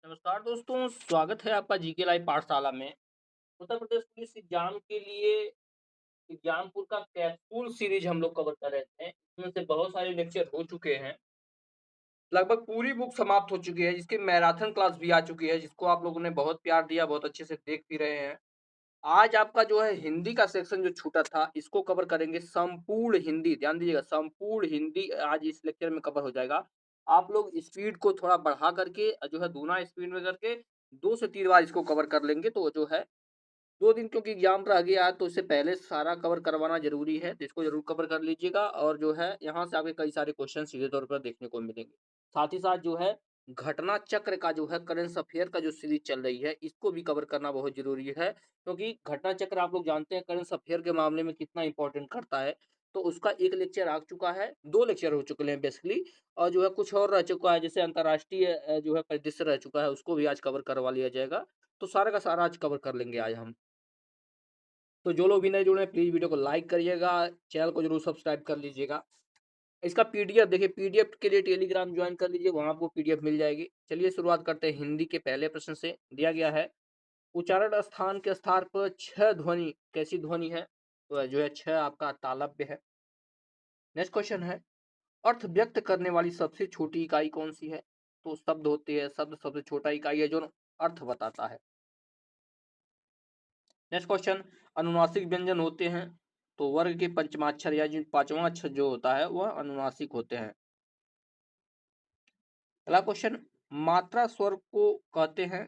नमस्कार दोस्तों, स्वागत है आपका जीके लाइव पाठशाला में। उत्तर प्रदेश पुलिस एग्जाम के लिए एग्जामपुर का कैप्सूल सीरीज हम लोग कवर कर रहे थे। इसमें से बहुत सारे लेक्चर हो चुके हैं। लगभग पूरी बुक समाप्त हो चुकी है, जिसकी मैराथन क्लास भी आ चुकी है, जिसको आप लोगों ने बहुत प्यार दिया, बहुत अच्छे से देख भी रहे हैं। आज आपका जो है हिंदी का सेक्शन जो छूटा था, इसको कवर करेंगे संपूर्ण हिंदी। ध्यान दीजिएगा, संपूर्ण हिंदी आज इस लेक्चर में कवर हो जाएगा। आप लोग स्पीड को थोड़ा बढ़ा करके जो है दूना स्पीड में करके 2 से 3 बार इसको कवर कर लेंगे तो जो है 2 दिन क्योंकि एग्ज़ाम रह गया है तो इससे पहले सारा कवर करवाना ज़रूरी है, तो इसको ज़रूर कवर कर लीजिएगा और जो है यहाँ से आपके कई सारे क्वेश्चन सीधे तौर पर देखने को मिलेंगे। साथ ही साथ जो है घटना चक्र का जो है करंट अफेयर का जो सीरीज़ चल रही है, इसको भी कवर करना बहुत ज़रूरी है, क्योंकि घटना चक्र आप लोग जानते हैं करंट अफेयर के मामले में कितना इम्पोर्टेंट करता है। तो उसका 1 लेक्चर आ चुका है, 2 लेक्चर हो चुके हैं बेसिकली और जो है कुछ और रह चुका है, जैसे अंतर्राष्ट्रीय जो है परिदृश्य रह चुका है, उसको भी आज कवर करवा लिया जाएगा। तो सारा का सारा आज कवर कर लेंगे आज हम। तो जो लोग भी नए जुड़े हैं प्लीज़ वीडियो को लाइक करिएगा, चैनल को ज़रूर सब्सक्राइब कर लीजिएगा। इसका पीडीएफ देखिए, पीडीएफ के लिए टेलीग्राम ज्वाइन कर लीजिए, वहाँ आपको पीडीएफ मिल जाएगी। चलिए शुरुआत करते हैं हिंदी के पहले प्रश्न से। दिया गया है, उच्चारण स्थान के स्थान पर 6 ध्वनि कैसी ध्वनि है? तो जो है 6 आपका तालव्य है। नेक्स्ट क्वेश्चन है, अर्थ व्यक्त करने वाली सबसे छोटी इकाई कौन-सी है? तो शब्द होती है, शब्द सबसे छोटा इकाई है जो अर्थ बताता है। नेक्स्ट क्वेश्चन, अनुनासिक व्यंजन होते हैं तो वर्ग के पंचमाक्षर या जो पांचवा अक्षर जो होता है वह अनुनासिक होते हैं। अगला क्वेश्चन, मात्रा स्वर को कहते हैं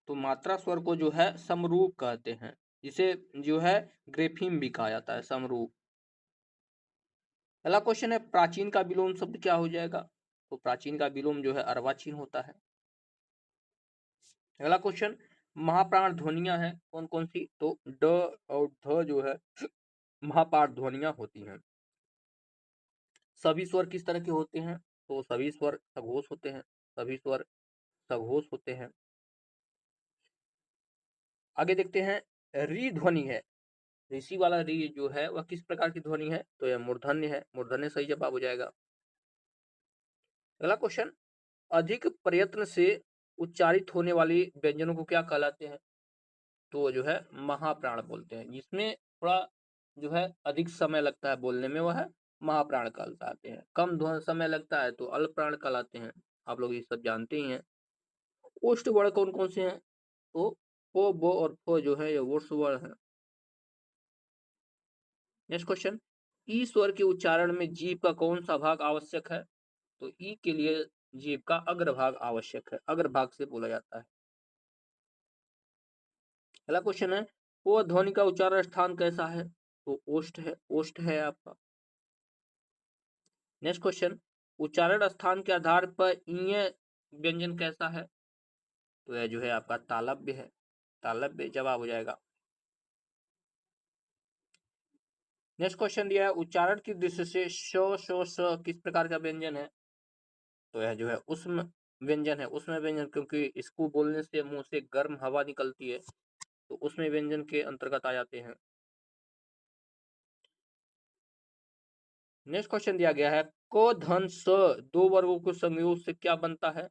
तो मात्रा स्वर को जो है समरूप कहते हैं, जिसे जो है ग्रेफीम भी कहा जाता है, समरूप। अगला क्वेश्चन है, प्राचीन का विलोम शब्द क्या हो जाएगा? तो प्राचीन का विलोम जो है अर्वाचीन होता है। अगला क्वेश्चन, महाप्राण ध्वनियां हैं कौन कौन सी? तो ड और ध जो है महापाठ ध्वनियां होती हैं। सभी स्वर किस तरह के होते हैं? तो सभी स्वर सघोष होते हैं, सभी स्वर सघोष होते हैं। आगे देखते हैं, री ध्वनि है, ऋषि वाला री जो है वह किस प्रकार की ध्वनि है? तो यह मूर्धन्य है, मूर्धन्य सही जवाब हो जाएगा। अगला क्वेश्चन, अधिक प्रयत्न से उच्चारित होने वाली व्यंजनों को क्या कहलाते हैं? तो जो है महाप्राण बोलते हैं, जिसमें थोड़ा जो है अधिक समय लगता है बोलने में वह महाप्राण कहलाते हैं। कम ध्वन समय लगता है तो अल्प प्राण कहलाते हैं। आप लोग ये सब जानते ही हैं। ओष्ठ वर्ण कौन कौन से हैं? तो ओ, बो और फो जो है ये वोट्स वर्ण है। नेक्स्ट क्वेश्चन, ई स्वर के उच्चारण में जीभ का कौन सा भाग आवश्यक है? तो ई के लिए जीभ का अग्रभाग आवश्यक है, अग्रभाग से बोला जाता है। अगला क्वेश्चन है, ओ ध्वनि का उच्चारण स्थान कैसा है? तो ओष्ठ है, ओष्ठ है आपका। नेक्स्ट क्वेश्चन, उच्चारण स्थान के आधार पर ईय व्यंजन कैसा है? तो यह जो है आपका तालव्य है, तालव्य जवाब हो जाएगा। नेक्स्ट क्वेश्चन दिया है, उच्चारण की दृष्टि से श श स किस प्रकार का व्यंजन है? तो यह जो है उष्म व्यंजन है, उष्म व्यंजन, क्योंकि इसको बोलने से मुंह से गर्म हवा निकलती है तो उष्म व्यंजन के अंतर्गत आ जाते हैं। नेक्स्ट क्वेश्चन दिया गया है, क धन स दो वर्गों के संयोग से क्या बनता है?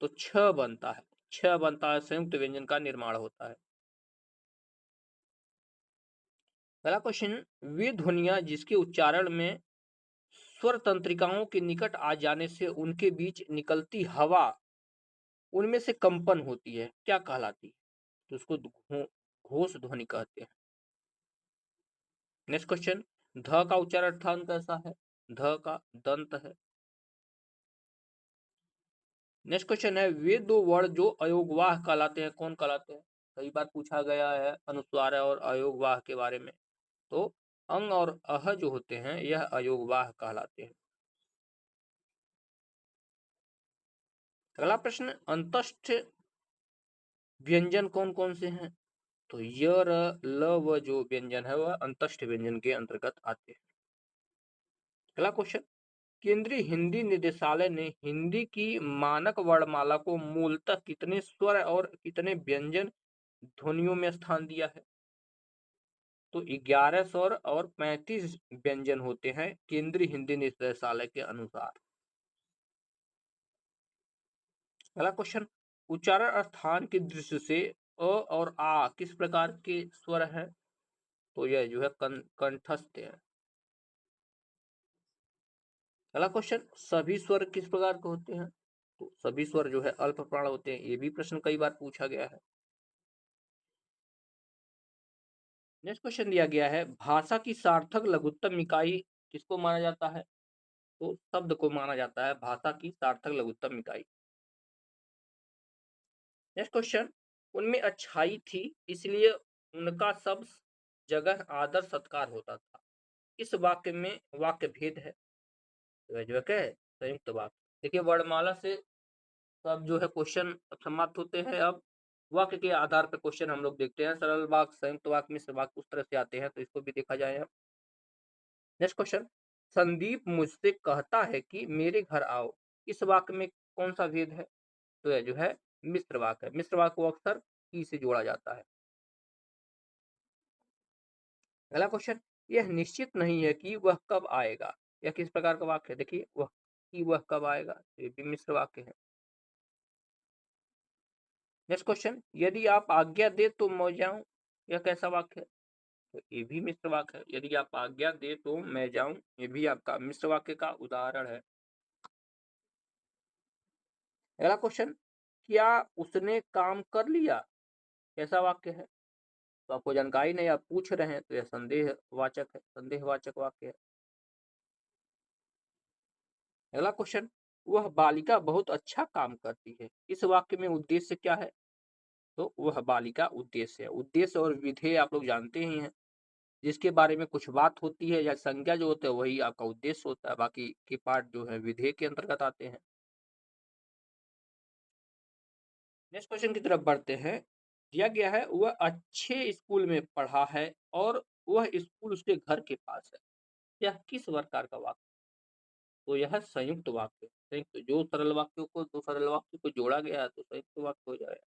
तो छ बनता है, छ बनता है, संयुक्त व्यंजन का निर्माण होता है। अगला क्वेश्चन, वे ध्वनियां जिसके उच्चारण में स्वर तंत्रिकाओं के निकट आ जाने से उनके बीच निकलती हवा उनमें से कंपन होती है, क्या कहलाती है? तो उसको घोष ध्वनि कहते हैं। नेक्स्ट क्वेश्चन, ध का उच्चारण स्थान कैसा है? ध का दंत है। नेक्स्ट क्वेश्चन है, वे दो वर्ण जो अयोगवाह कहलाते हैं कौन कहलाते हैं? कई बार पूछा गया है अनुस्वार और अयोगवाह के बारे में। तो अंग और अह जो होते हैं यह अयोगवाह कहलाते हैं। अगला प्रश्न, अंतस्थ व्यंजन कौन कौन से हैं? तो य र ल व जो व्यंजन है वह अंतस्थ व्यंजन के अंतर्गत आते हैं। अगला क्वेश्चन, केंद्रीय हिंदी निदेशालय ने हिंदी की मानक वर्णमाला को मूलतः कितने स्वर और कितने व्यंजन ध्वनियों में स्थान दिया है? तो 11 स्वर और 35 व्यंजन होते हैं केंद्रीय हिंदी निदेशालय के अनुसार। अगला क्वेश्चन, उच्चारण स्थान की दृष्टि से अ और आ किस प्रकार के स्वर हैं? तो यह जो है कंठस्थ है। अगला क्वेश्चन, सभी स्वर किस प्रकार के होते हैं? तो सभी स्वर जो है अल्प प्राण होते हैं। ये भी प्रश्न कई बार पूछा गया है। नेक्स्ट क्वेश्चन दिया गया है, भाषा की सार्थक लघुत्तम इकाई किसको माना जाता है? तो शब्द को माना जाता है भाषा की सार्थक लघुत्तम इकाई। नेक्स्ट क्वेश्चन, उनमें अच्छाई थी इसलिए उनका सब जगह आदर सत्कार होता था। इस वाक्य में वाक्य भेद है। तो जो है क्या है? संयुक्त वाक्य। देखिए वर्णमाला से सब जो है क्वेश्चन समाप्त होते हैं। अब वाक्य के आधार पर क्वेश्चन हम लोग देखते हैं। सरल वाक्य, संयुक्त वाक्य, मिश्र वाक्य उस तरह से आते हैं, तो इसको भी देखा जाए। नेक्स्ट क्वेश्चन, संदीप मुझसे कहता है कि मेरे घर आओ। इस वाक्य में कौन सा भेद है? तो यह जो है मिश्र वाक्य है। मिश्र वाक्य को अक्सर की से जोड़ा जाता है। अगला क्वेश्चन, यह निश्चित नहीं है कि वह कब आएगा। यह किस प्रकार का वाक्य है? देखिए वह कब आएगा, तो ये भी मिश्र वाक्य है। नेक्स्ट क्वेश्चन, यदि आप आज्ञा दे तो मैं जाऊं। यह कैसा वाक्य है? तो ये भी मिश्र वाक्य है। यदि आप आज्ञा दे तो मैं जाऊं, ये भी आपका मिश्र वाक्य का उदाहरण है। अगला क्वेश्चन, क्या उसने काम कर लिया? कैसा वाक्य है? तो आपको जानकारी नहीं, आप पूछ रहे हैं, तो यह संदेहवाचक है, संदेहवाचक वाक्य है। अगला क्वेश्चन, वह बालिका बहुत अच्छा काम करती है। इस वाक्य में उद्देश्य क्या है? तो वह बालिका उद्देश्य है। उद्देश्य और विधेय आप लोग जानते ही हैं। जिसके बारे में कुछ बात होती है या संज्ञा जो होता है वही आपका उद्देश्य होता है, बाकी के पार्ट जो है विधेय के अंतर्गत आते हैं। नेक्स्ट क्वेश्चन की तरफ बढ़ते हैं। दिया गया है, वह अच्छे स्कूल में पढ़ा है और वह स्कूल उसके घर के पास है। यह किस प्रकार का वाक्य? तो यह संयुक्त वाक्य है। संयुक्त, जो सरल वाक्यों को दो सरल वाक्यों को जोड़ा गया है तो संयुक्त वाक्य हो जाएगा।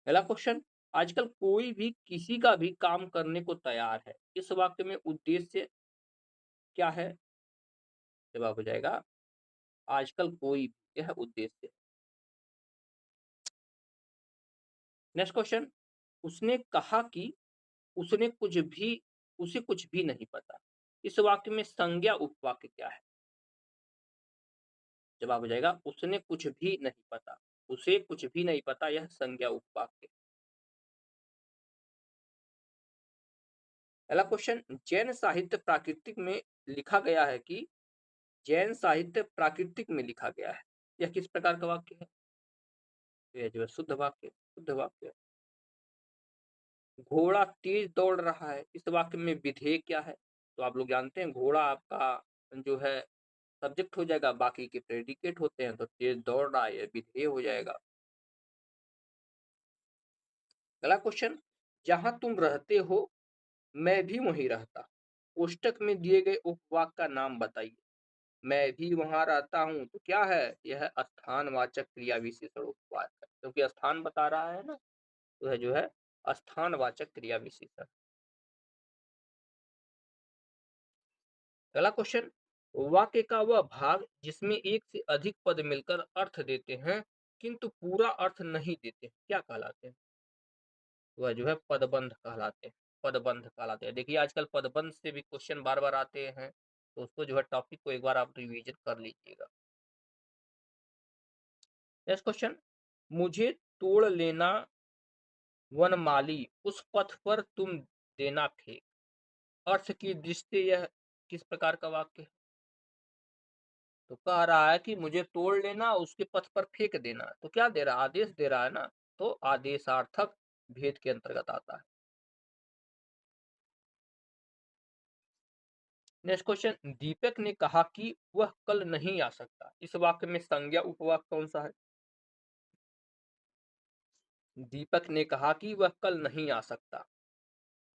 पहला क्वेश्चन, आजकल कोई भी किसी का भी काम करने को तैयार है। इस वाक्य में उद्देश्य क्या है? जवाब हो जाएगा आजकल कोई भी, यह उद्देश्य। नेक्स्ट क्वेश्चन, उसने कहा कि उसने कुछ भी उसे कुछ भी नहीं पता। इस वाक्य में संज्ञा उपवाक्य क्या है? जवाब हो जाएगा उसने कुछ भी नहीं पता। उसे कुछ भी नहीं पता, यह संज्ञा उपवाक्य। अगला क्वेश्चन, जैन साहित्य प्राकृतिक में लिखा गया है कि जैन साहित्य प्राकृतिक में लिखा गया है। यह किस प्रकार का वाक्य है? तो यह जो है शुद्ध वाक्य, शुद्ध वाक्य। घोड़ा तेज दौड़ रहा है। इस वाक्य में विधेय क्या है? तो आप लोग जानते हैं घोड़ा आपका जो है सब्जेक्ट हो जाएगा, बाकी के प्रेडिकेट होते हैं, तो तेज दौड़ रहा है, ये विधेय हो जाएगा। अगला क्वेश्चन, जहां तुम रहते हो मैं भी वहीं रहता। कोष्टक में दिए गए उपवाक का नाम बताइए। मैं भी वहां रहता हूं, तो क्या है? यह स्थानवाचक क्रिया विशेषण उपवाक है, क्योंकि स्थान बता रहा है ना, तो यह जो है स्थानवाचक क्रिया विशेषण। अगला क्वेश्चन, वाक्य का वह भाग जिसमें एक से अधिक पद मिलकर अर्थ देते हैं किंतु पूरा अर्थ नहीं देते, क्या कहलाते हैं? वह जो है पदबंध कहलाते हैं। पदबंध कहलाते हैं। देखिए आजकल पदबंध से भी क्वेश्चन बार बार आते हैं, तो उसको जो है टॉपिक को एक बार आप रिवीजन कर लीजिएगा। नेक्स्ट क्वेश्चन, मुझे तोड़ लेना वनमाली, उस पथ पर तुम देना फेंक। अर्थ की दृष्टि यह किस प्रकार का वाक्य है? तो कह रहा है कि मुझे तोड़ लेना, उसके पथ पर फेंक देना। तो क्या दे रहा है? आदेश दे रहा है ना, तो आदेशार्थक भेद के अंतर्गत आता है। नेक्स्ट क्वेश्चन, दीपक ने कहा कि वह कल नहीं आ सकता। इस वाक्य में संज्ञा उपवाक्य कौन सा है? दीपक ने कहा कि वह कल नहीं आ सकता।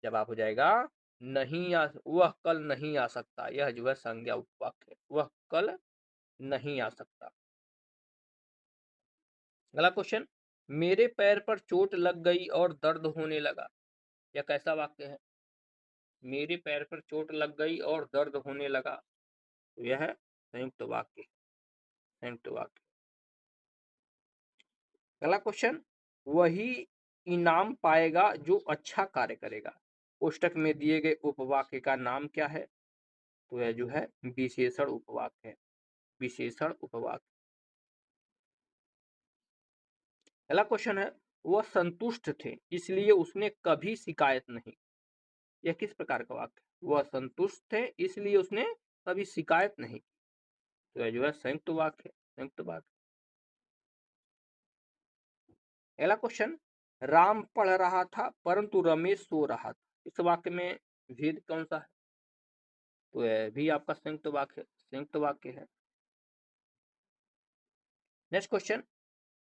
जवाब हो जाएगा वह कल नहीं आ सकता, यह जो है संज्ञा उपवाक्य है। वह कल नहीं आ सकता। अगला क्वेश्चन, मेरे पैर पर चोट लग गई और दर्द होने लगा। यह कैसा वाक्य है? मेरे पैर पर चोट लग गई और दर्द होने लगा, तो यह है संयुक्त वाक्य, संयुक्त वाक्य। अगला क्वेश्चन, वही इनाम पाएगा जो अच्छा कार्य करेगा। कोष्टक में दिए गए उपवाक्य का नाम क्या है? तो यह जो है विशेषण उपवाक्य है, विशेषण उपवाक्य। अगला क्वेश्चन है, वह संतुष्ट थे इसलिए उसने कभी शिकायत नहीं। यह किस प्रकार का वाक्य? वह संतुष्ट थे इसलिए उसने कभी शिकायत नहीं की। तो यह जो है संयुक्त वाक्य है, संयुक्त वाक्य। अगला क्वेश्चन, राम पढ़ रहा था परंतु रमेश सो रहा था। इस वाक्य में भेद कौन सा है? तो यह भी आपका संयुक्त वाक्य, संयुक्त वाक्य है। नेक्स्ट क्वेश्चन,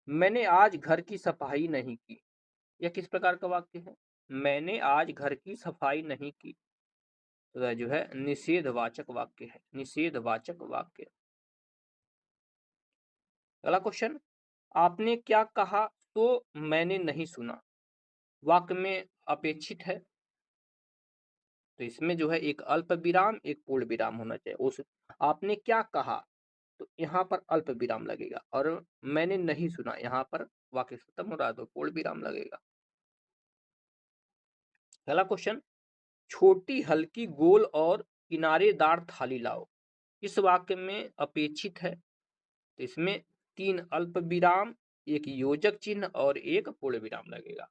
मैंने आज घर की सफाई नहीं की। यह किस प्रकार का वाक्य है? मैंने आज घर की सफाई नहीं की। तो यह जो है निषेधवाचक वाक्य है, निषेधवाचक वाक्य। अगला क्वेश्चन, आपने क्या कहा तो मैंने नहीं सुना। वाक्य में अपेक्षित है, तो इसमें जो है एक अल्प विराम एक पूर्ण विराम होना चाहिए। उस आपने क्या कहा तो यहाँ पर अल्प विराम लगेगा, और मैंने नहीं सुना यहाँ पर वाक्य खत्म हो रहा है तो पूर्ण विराम लगेगा। अगला क्वेश्चन, छोटी हल्की गोल और किनारेदार थाली लाओ। इस वाक्य में अपेक्षित है, तो इसमें 3 अल्प विराम, एक योजक चिन्ह और एक पूर्ण विराम लगेगा।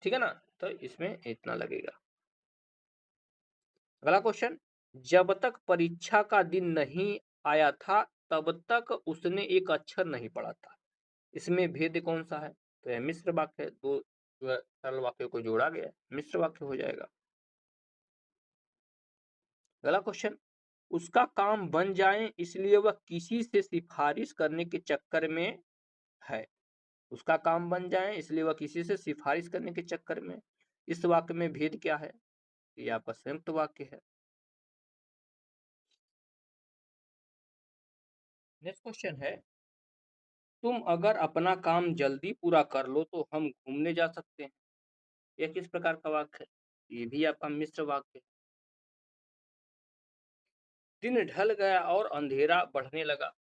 ठीक है ना, तो इसमें इतना लगेगा। अगला क्वेश्चन, जब तक परीक्षा का दिन नहीं आया था तब तक उसने एक अक्षर नहीं पढ़ा था। इसमें भेद कौन सा है? तो यह मिश्र वाक्य है, दो जो है सरल वाक्य को जोड़ा गया है, मिश्र वाक्य हो जाएगा। अगला क्वेश्चन, उसका काम बन जाए इसलिए वह किसी से सिफारिश करने के चक्कर में है। उसका काम बन जाए इसलिए वह किसी से सिफारिश करने के चक्कर में। इस वाक्य में भेद क्या है? ये आपका संयुक्त वाक्य है। नेक्स्ट क्वेश्चन है, तुम अगर अपना काम जल्दी पूरा कर लो तो हम घूमने जा सकते हैं। यह किस प्रकार का वाक्य है? ये भी आपका मिश्र वाक्य है। दिन ढल गया और अंधेरा बढ़ने लगा।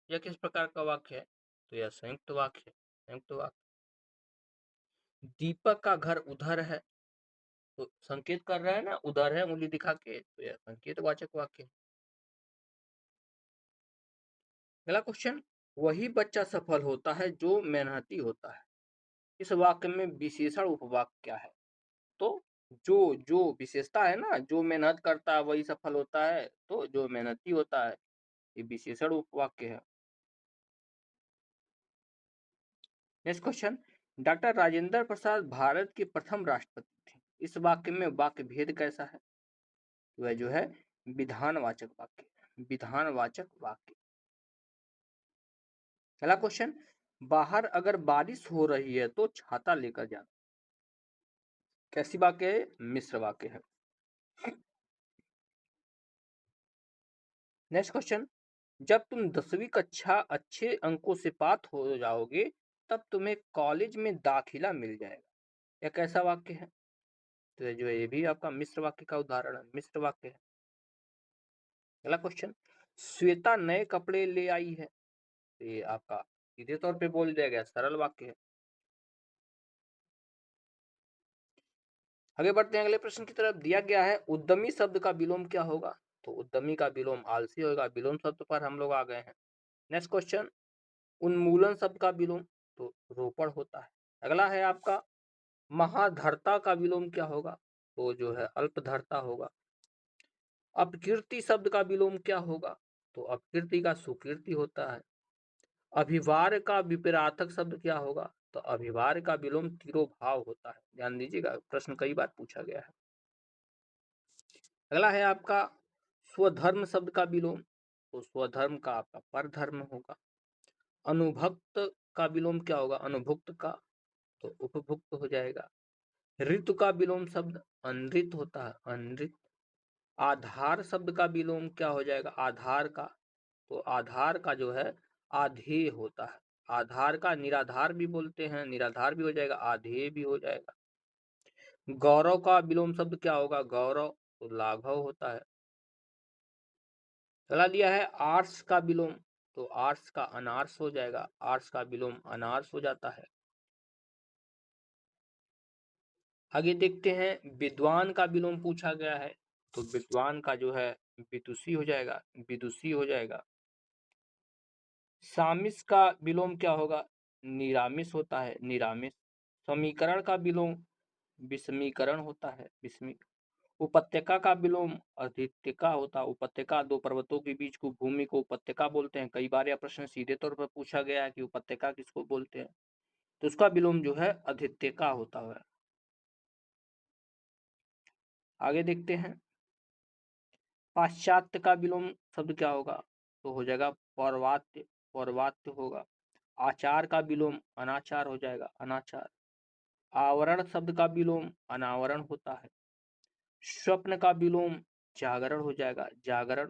यह किस प्रकार का वाक्य है? तो यह संयुक्त वाक्य है, संयुक्त वाक्य। दीपक का घर उधर है, तो संकेत कर रहा है ना, उधर है उंगली दिखा के, तो यह संकेत वाचक वाक्य है। अगला क्वेश्चन, वही बच्चा सफल होता है जो मेहनती होता है। इस वाक्य में विशेषण उपवाक्य क्या है? तो जो जो विशेषता है ना, जो मेहनत करता है वही सफल होता है, तो जो मेहनती होता है ये विशेषण उपवाक्य है। Next question, doctor Rajendra Prasad Bharat के प्रथम राष्ट्रपति थे। इस वाक्य में वाक्य भेद कैसा है? वह जो है विधानवाचक वाक्य, विधानवाचक वाक्य। अगला क्वेश्चन, बाहर अगर बारिश हो रही है तो छाता लेकर जाना। कैसी वाक्य है? मिश्र वाक्य है। नेक्स्ट क्वेश्चन, जब तुम 10वीं कक्षा अच्छे अंकों से पास हो जाओगे तब तुम्हें कॉलेज में दाखिला मिल जाएगा। यह कैसा वाक्य है? तो ये जो है ये भी आपका मिश्र वाक्य का उदाहरण है, मिश्र वाक्य है। अगला क्वेश्चन, श्वेता नए कपड़े ले आई है। तो ये आपका सीधे तौर पे बोल दिया गया सरल वाक्य है। आगे बढ़ते हैं अगले प्रश्न की तरफ। दिया गया है उद्यमी शब्द का विलोम क्या होगा? तो उद्यमी का विलोम आलसी होगा। विलोम शब्द पर हम लोग आ गए हैं। नेक्स्ट क्वेश्चन, उन्मूलन शब्द का विलोम तो रोपण होता है। अगला है आपका महाधरता का विलोम क्या होगा? तो जो है अल्पधरता होगा। अपकीर्ति शब्द का विलोम क्या होगा? तो अपकीर्ति का सुकीर्ति होता है। अभिवार का विपरीतार्थक शब्द क्या होगा? तो अभिवार का विलोम तिरोभाव होता है। ध्यान दीजिएगा, प्रश्न कई बार पूछा गया है। अगला है आपका स्वधर्म शब्द का विलोम। तो स्वधर्म का आपका परधर्म होगा। अनुभुक्त का विलोम क्या होगा? अनुभुक्त का तो उपभुक्त हो जाएगा। ऋतु का विलोम शब्द अनृत होता है, अनृत। आधार शब्द का विलोम क्या हो जाएगा? आधार का तो आधार का जो है आधेय होता है। आधार का निराधार भी बोलते हैं, निराधार भी हो जाएगा, आधेय भी हो जाएगा। गौरव का विलोम शब्द क्या होगा? गौरव तो लाघव होता है। अगला दिया है आर्ष का विलोम। तो आर्स का अनार्स हो जाएगा, आर्स का विलोम अनार्स हो जाता है। आगे देखते हैं, विद्वान का विलोम पूछा गया है, तो विद्वान का जो है विदुषी हो जाएगा, विदुषी हो जाएगा। सामिस का विलोम क्या होगा? निरामिस होता है, निरामिस। समीकरण का विलोम विषमीकरण होता है, विषमी। उपत्यका का विलोम अधित्यका होता है, उपत्यका दो पर्वतों के बीच को भूमि को उपत्यका बोलते हैं। कई बार यह प्रश्न सीधे तौर पर पूछा गया है कि उपत्यका किसको बोलते हैं, तो उसका विलोम जो है अधित्यका होता है। आगे देखते हैं, पाश्चात्य का विलोम शब्द क्या होगा? तो हो जाएगा पौर्वात्य, पौर्वात्य होगा। आचार का विलोम अनाचार हो जाएगा, अनाचार। आवरण शब्द का विलोम अनावरण होता है। स्वप्न का विलोम जागरण हो जाएगा, जागरण।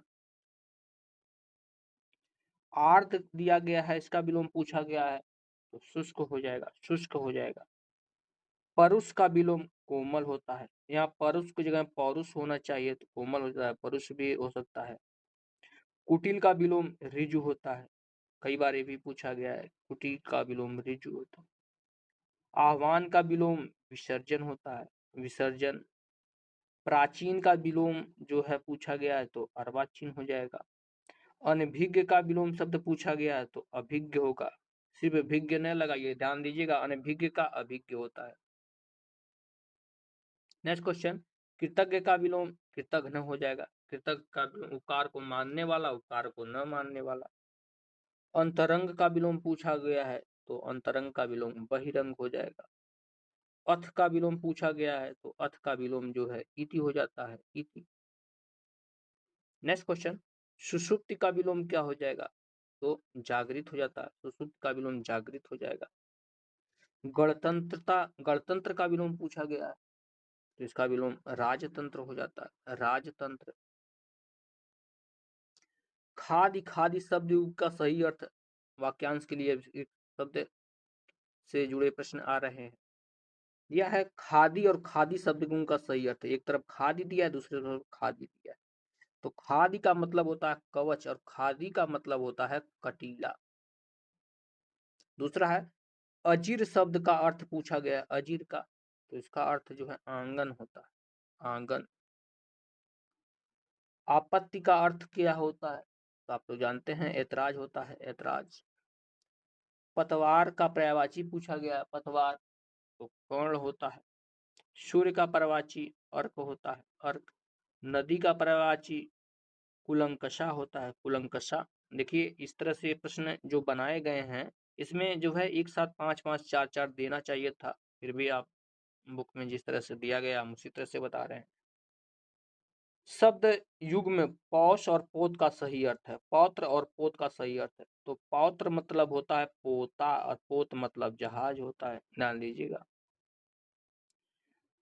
आर्द्र दिया गया है, इसका विलोम पूछा गया है, तो शुष्क हो जाएगा, शुष्क हो जाएगा। परुष का विलोम कोमल होता है, यहाँ परुष की जगह पौरुष होना चाहिए, तो कोमल हो जाता है, परुष भी हो सकता है। कुटिल का विलोम ऋजु होता है, कई बार ये भी पूछा गया है, कुटिल का विलोम ऋजु होता है। आह्वान का विलोम विसर्जन होता है, विसर्जन। प्राचीन का विलोम जो है पूछा गया है, तो अर्वाचीन हो जाएगा। अनभिज्ञ का विलोम शब्द पूछा गया है, तो अभिज्ञ होगा, सिर्फ भिज्ञ न लगाइए, ध्यान दीजिएगा, अनभिज्ञ का अभिज्ञ होता है। नेक्स्ट क्वेश्चन, कृतज्ञ का विलोम कृतघ्न हो जाएगा, कृतज्ञ का विलोम उकार को मानने वाला, उकार को न मानने वाला। अंतरंग का विलोम पूछा गया है, तो अंतरंग का विलोम बहिरंग हो जाएगा। अथ का विलोम पूछा गया है, तो अथ का विलोम जो है इति हो जाता है, इति। नेक्स्ट क्वेश्चन, सुषुप्ति का विलोम क्या हो जाएगा? तो जागृत हो जाता है, सुषुप्ति का विलोम जागृत हो जाएगा। गणतंत्रता, गणतंत्र का विलोम पूछा गया है, तो इसका विलोम राजतंत्र हो जाता है, राजतंत्र। खादि, खादि शब्द का सही अर्थ, वाक्यांश के लिए इस शब्द से जुड़े प्रश्न आ रहे हैं। यह है खादी और खादी शब्द का सही अर्थ, एक तरफ खादी दिया है, दूसरी तरफ खादी दिया है। तो खादी का मतलब होता है कवच और खादी का मतलब होता है कटीला। दूसरा है, अजीर शब्द का अर्थ पूछा गया है, अजीर का, तो इसका अर्थ जो है आंगन होता है, आंगन। आपत्ति का अर्थ क्या होता है? तो आप तो जानते हैं, ऐतराज होता है, ऐतराज। पतवार का पर्यायवाची पूछा गया, पतवार, तो कर्ण होता है। सूर्य का पर्यायवाची अर्क होता है, अर्क। नदी का पर्यायवाची कुलंकषा होता है, कुलंकषा। देखिए, इस तरह से प्रश्न जो बनाए गए हैं, इसमें जो है एक साथ 5-5, 4-4 देना चाहिए था, फिर भी आप बुक में जिस तरह से दिया गया हम उसी तरह से बता रहे हैं। शब्द युग में पौष और पोत का सही अर्थ है, पौत्र और पोत का सही अर्थ है, तो पौत्र मतलब होता है पोता और पोत मतलब जहाज होता है, ध्यान दीजिएगा।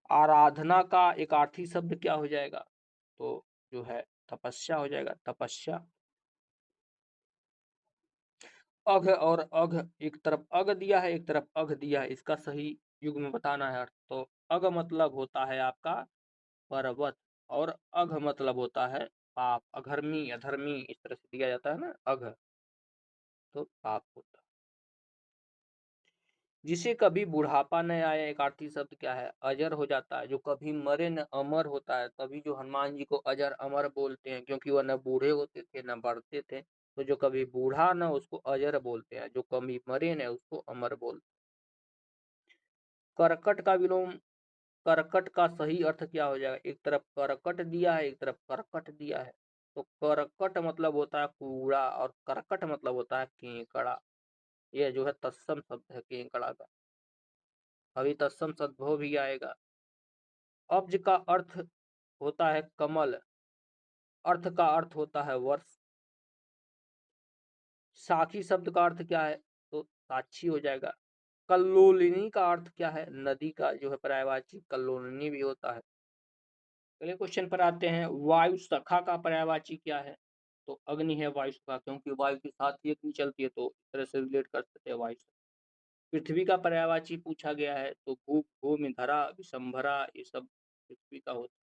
आराधना का एक आर्थी शब्द क्या हो जाएगा? तो जो है तपस्या हो जाएगा, तपस्या। अघ और अघ, एक तरफ अघ दिया है, एक तरफ अघ दिया है, इसका सही युग में बताना है अर्थ। तो अघ मतलब होता है आपका पर्वत, और अघ मतलब होता है पाप, अधर्मी, अधर्मी, इस तरह से दिया जाता है ना, अघ, तो पाप होता है। जिसे कभी बुढ़ापा न आए, एक आर्थी शब्द क्या है? अजर हो जाता है, जो कभी मरे न अमर होता है, तभी जो हनुमान जी को अजर अमर बोलते हैं, क्योंकि वह न बूढ़े होते थे न बढ़ते थे, तो जो कभी बूढ़ा न उसको अजर बोलते हैं, जो कभी मरे न उसको अमर बोलते हैं। करकट का विलोम, करकट का सही अर्थ क्या हो जाएगा? एक तरफ करकट दिया है, एक तरफ करकट दिया है, तो करकट मतलब होता है कूड़ा और करकट मतलब होता है केकड़ा। यह जो है तत्सम शब्द है केकड़ा का, अभी तत्सम सद्भव भी आएगा। अब्ज का अर्थ होता है कमल, अर्थ का अर्थ होता है वर्ष। साखी शब्द का अर्थ क्या है? तो साक्षी हो जाएगा। कल्लोलिनी का अर्थ क्या है? नदी का जो है पर्यायवाची कल्लोलिनी भी होता है। अगले क्वेश्चन पर आते हैं, वायु सखा का पर्यायवाची क्या है? तो अग्नि है वायु सखा, क्योंकि वायु के साथ ही अग्नि चलती है, तो इस तरह से रिलेट कर सकते हैं वायु सखा। पृथ्वी का पर्यायवाची पूछा गया है, तो भूप, भूमि, धरा, विषंभरा, ये सब पृथ्वी का होता है।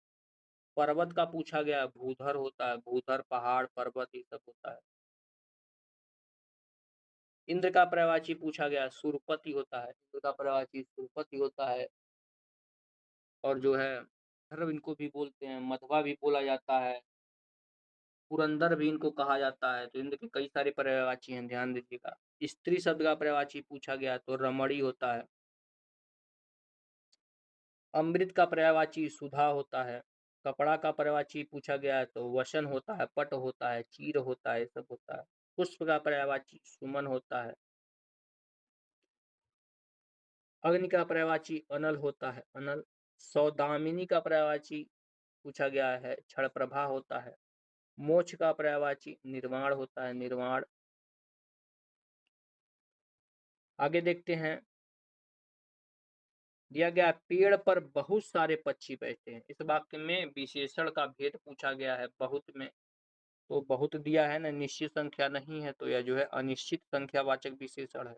पर्वत का पूछा गया है, भूधर होता है, भूधर पहाड़ पर्वत ये सब होता है। इंद्र का पर्यायवाची पूछा गया सुरपति होता है, इंद्र का पर्यायवाची सुरपति होता है। और जो है धर्व इनको भी बोलते हैं, मध्वा भी बोला जाता है, पुरंदर भी इनको कहा जाता है। तो इंद्र के कई सारे पर्यायवाची हैं, ध्यान दीजिएगा। स्त्री शब्द का पर्यायवाची पूछा गया तो रमणी होता है। अमृत का पर्यायवाची सुधा होता है। कपड़ा का पर्यायवाची पूछा गया है तो वसन होता है, पट होता है, चीर होता है, सब होता है। पुष्प का पर्यायवाची सुमन होता है। अग्नि का पर्यायवाची अनल होता है, अनल। सौदामिनी का पर्यायवाची पूछा गया है क्षण प्रभा होता है। मोक्ष का पर्यायवाची निर्वाण होता है, निर्वाण। आगे देखते हैं, दिया गया पेड़ पर बहुत सारे पक्षी बैठे हैं। इस वाक्य में विशेषण का भेद पूछा गया है बहुत में। तो बहुत दिया है ना, निश्चित संख्या नहीं है, तो यह जो है अनिश्चित संख्यावाचक विशेषण है।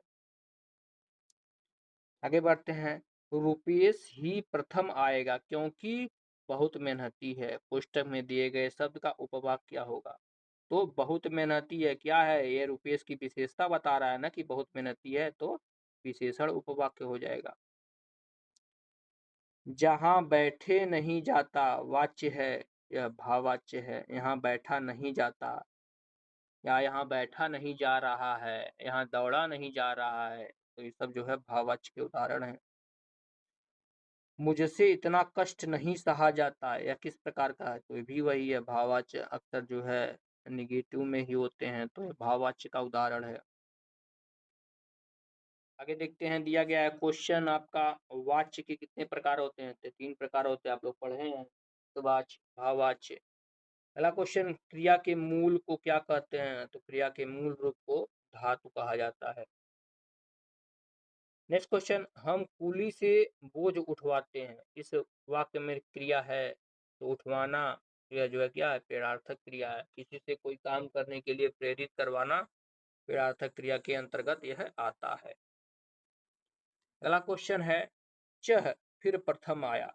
आगे बढ़ते हैं, रुपेश ही प्रथम आएगा क्योंकि बहुत मेहनती है। पुस्तक में दिए गए शब्द का उपवाक्य क्या होगा? तो बहुत मेहनती है क्या है, ये रुपेश की विशेषता बता रहा है ना कि बहुत मेहनती है, तो विशेषण उपवाक्य हो जाएगा। जहां बैठे नहीं जाता वाच्य है, यह भाववाच्य है। यहाँ बैठा नहीं जाता या यहाँ बैठा नहीं जा रहा है, यहाँ दौड़ा नहीं जा रहा है, तो ये सब जो है भाववाच्य के उदाहरण है। मुझसे इतना कष्ट नहीं सहा जाता, यह किस प्रकार का है? तो ये भी वही है, भाववाच्य अक्सर जो है निगेटिव में ही होते हैं, तो ये भाववाच्य का उदाहरण है। आगे देखते हैं, दिया गया है क्वेश्चन आपका, वाच्य के कितने प्रकार होते हैं? तो 3 प्रकार होते हैं, आप लोग पढ़े हैं, वाच्य, भाववाच्य। पहला क्वेश्चन, क्रिया के मूल को क्या कहते हैं? तो क्रिया के मूल रूप को धातु कहा जाता है। नेक्स्ट क्वेश्चन, हम कुली से बोझ उठवाते हैं। इस वाक्य में क्रिया है तो उठवाना, यह जो है क्या है? प्रेरणार्थक क्रिया है। किसी से कोई काम करने के लिए प्रेरित करवाना प्रेरणार्थक क्रिया के अंतर्गत यह आता है। अगला क्वेश्चन है, चह फिर प्रथम आया।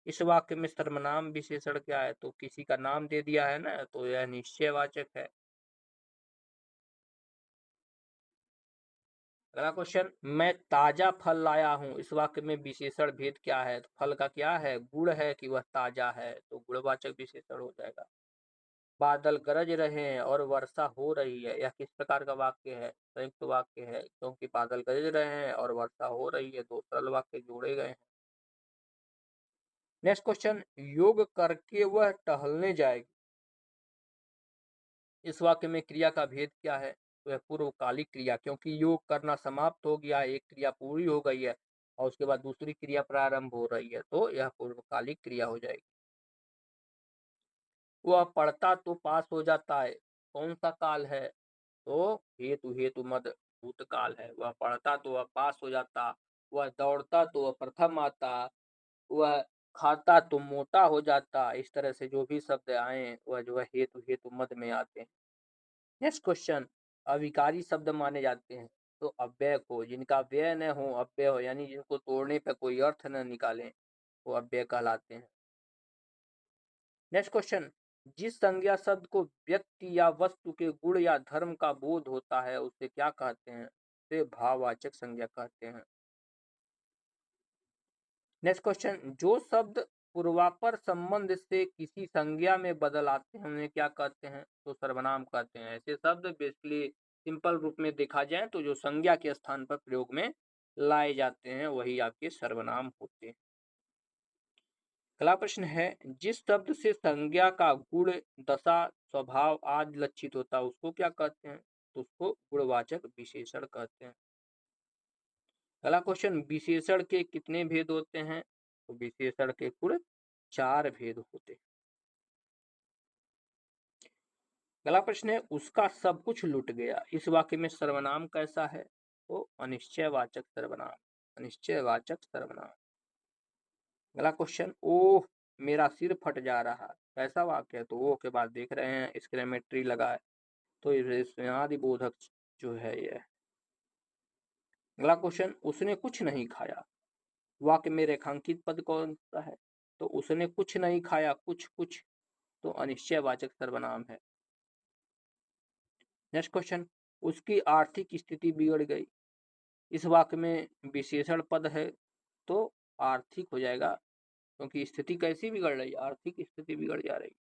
इस वाक्य में सर्वनाम विशेषण क्या है? तो किसी का नाम दे दिया है ना, तो यह निश्चयवाचक है। अगला क्वेश्चन, मैं ताजा फल लाया हूँ। इस वाक्य में विशेषण भेद क्या है? तो फल का क्या है? गुण है कि वह ताजा है, तो गुणवाचक विशेषण हो जाएगा। बादल गरज रहे हैं और वर्षा हो रही है, यह किस प्रकार का वाक्य है? संयुक्त वाक्य है, क्योंकि बादल गरज रहे हैं और वर्षा हो रही है, दो सरल वाक्य जोड़े गए हैं। नेक्स्ट क्वेश्चन, योग करके वह टहलने जाएगी। इस वाक्य में क्रिया का भेद क्या है? तो यह पूर्वकालिक क्रिया, क्योंकि योग करना समाप्त हो गया है, एक क्रिया पूरी हो गई है और उसके बाद दूसरी क्रिया प्रारंभ हो रही है, तो यह पूर्वकालिक क्रिया हो जाएगी। वह पढ़ता तो पास हो जाता है, कौन सा काल है? तो हेतु हेतु मद भूतकाल है। वह पढ़ता तो वह पास हो जाता, वह दौड़ता तो वह प्रथम आता, वह खाता तो मोटा हो जाता। इस तरह से जो भी शब्द आए वह जो है हेतु हेतु मद में आते हैं। नेक्स्ट क्वेश्चन, अविकारी शब्द माने जाते हैं तो अव्यय को, जिनका व्यय न हो, अव्यय हो, यानी जिनको तोड़ने पर कोई अर्थ न निकालें, वो अव्यय कहलाते हैं। नेक्स्ट क्वेश्चन, जिस संज्ञा शब्द को व्यक्ति या वस्तु के गुण या धर्म का बोध होता है उसे क्या कहते हैं? उसे भाववाचक संज्ञा कहते हैं। नेक्स्ट क्वेश्चन, जो शब्द पूर्वापर संबंध से किसी संज्ञा में बदल आते हैं उन्हें क्या कहते हैं? तो सर्वनाम कहते हैं। ऐसे शब्द बेसिकली सिंपल रूप में देखा जाए तो जो संज्ञा के स्थान पर प्रयोग में लाए जाते हैं वही आपके सर्वनाम होते हैं। अगला प्रश्न है, जिस शब्द से संज्ञा का गुण, दशा, स्वभाव आदि लक्षित होता है उसको क्या कहते हैं? तो उसको गुणवाचक विशेषण कहते हैं। अगला क्वेश्चन, विशेषण के कितने भेद होते हैं? तो विशेषण के कुल 4 भेद होते हैं। अगला प्रश्न है, उसका सब कुछ लुट गया। इस वाक्य में सर्वनाम कैसा है? तो अनिश्चयवाचक सर्वनाम, अनिश्चयवाचक सर्वनाम। अगला क्वेश्चन, ओह मेरा सिर फट जा रहा, कैसा वाक्य है? तो ओह के बाद देख रहे हैं एक्सक्लेमेटरी लगा है, तो ये बोधक जो है ये। अगला क्वेश्चन, उसने कुछ नहीं खाया। वाक्य में रेखांकित पद कौन सा है? तो उसने कुछ नहीं खाया, कुछ कुछ, तो अनिश्चयवाचक सर्वनाम है। नेक्स्ट क्वेश्चन, उसकी आर्थिक स्थिति बिगड़ गई। इस वाक्य में विशेषण पद है तो आर्थिक हो जाएगा, क्योंकि स्थिति कैसी बिगड़ रही है, आर्थिक स्थिति बिगड़ जा रही है।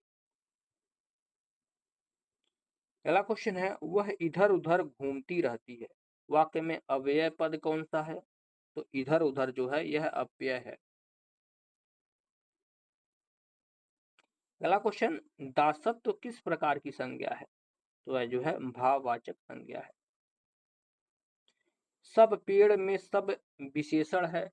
अगला क्वेश्चन है, वह इधर उधर घूमती रहती है। वाक्य में अव्यय पद कौन सा है? तो इधर उधर जो है यह अव्यय है। अगला क्वेश्चन, दासत्व किस प्रकार की संज्ञा है? तो यह जो है भाववाचक संज्ञा है। सब पेड़ में सब विशेषण है,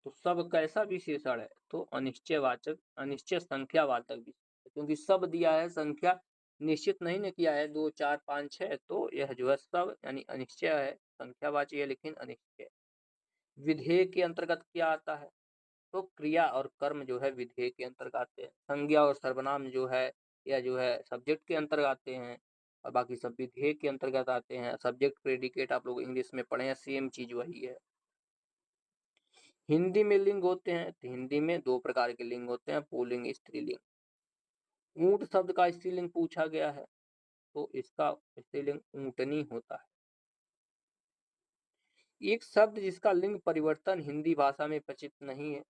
तो सब कैसा विशेषण है? तो अनिश्चयवाचक, अनिश्चय संख्यावाचक विशेषण, क्योंकि सब दिया है, संख्या निश्चित नहीं न किया है 2 4 5 6, तो यह जो है सब यानी अनिश्चय है, संख्यावाची है लेकिन अनिश्चय। विधेय के अंतर्गत क्या आता है? तो क्रिया और कर्म जो है विधेय के अंतर्गत आते हैं। संज्ञा और सर्वनाम जो है या जो है सब्जेक्ट के अंतर्गत आते हैं, और बाकी सब विधेय के अंतर्गत आते हैं। सब्जेक्ट प्रेडिकेट आप लोग इंग्लिश में पढ़े हैं, सेम चीज वही है। हिंदी में लिंग होते हैं, तो हिंदी में 2 प्रकार के लिंग होते हैं, पुल्लिंग स्त्रीलिंग। ऊंट शब्द का स्त्रीलिंग पूछा गया है, तो इसका स्त्रीलिंग ऊंटनी होता है। एक शब्द जिसका लिंग परिवर्तन हिंदी भाषा में प्रचलित नहीं है,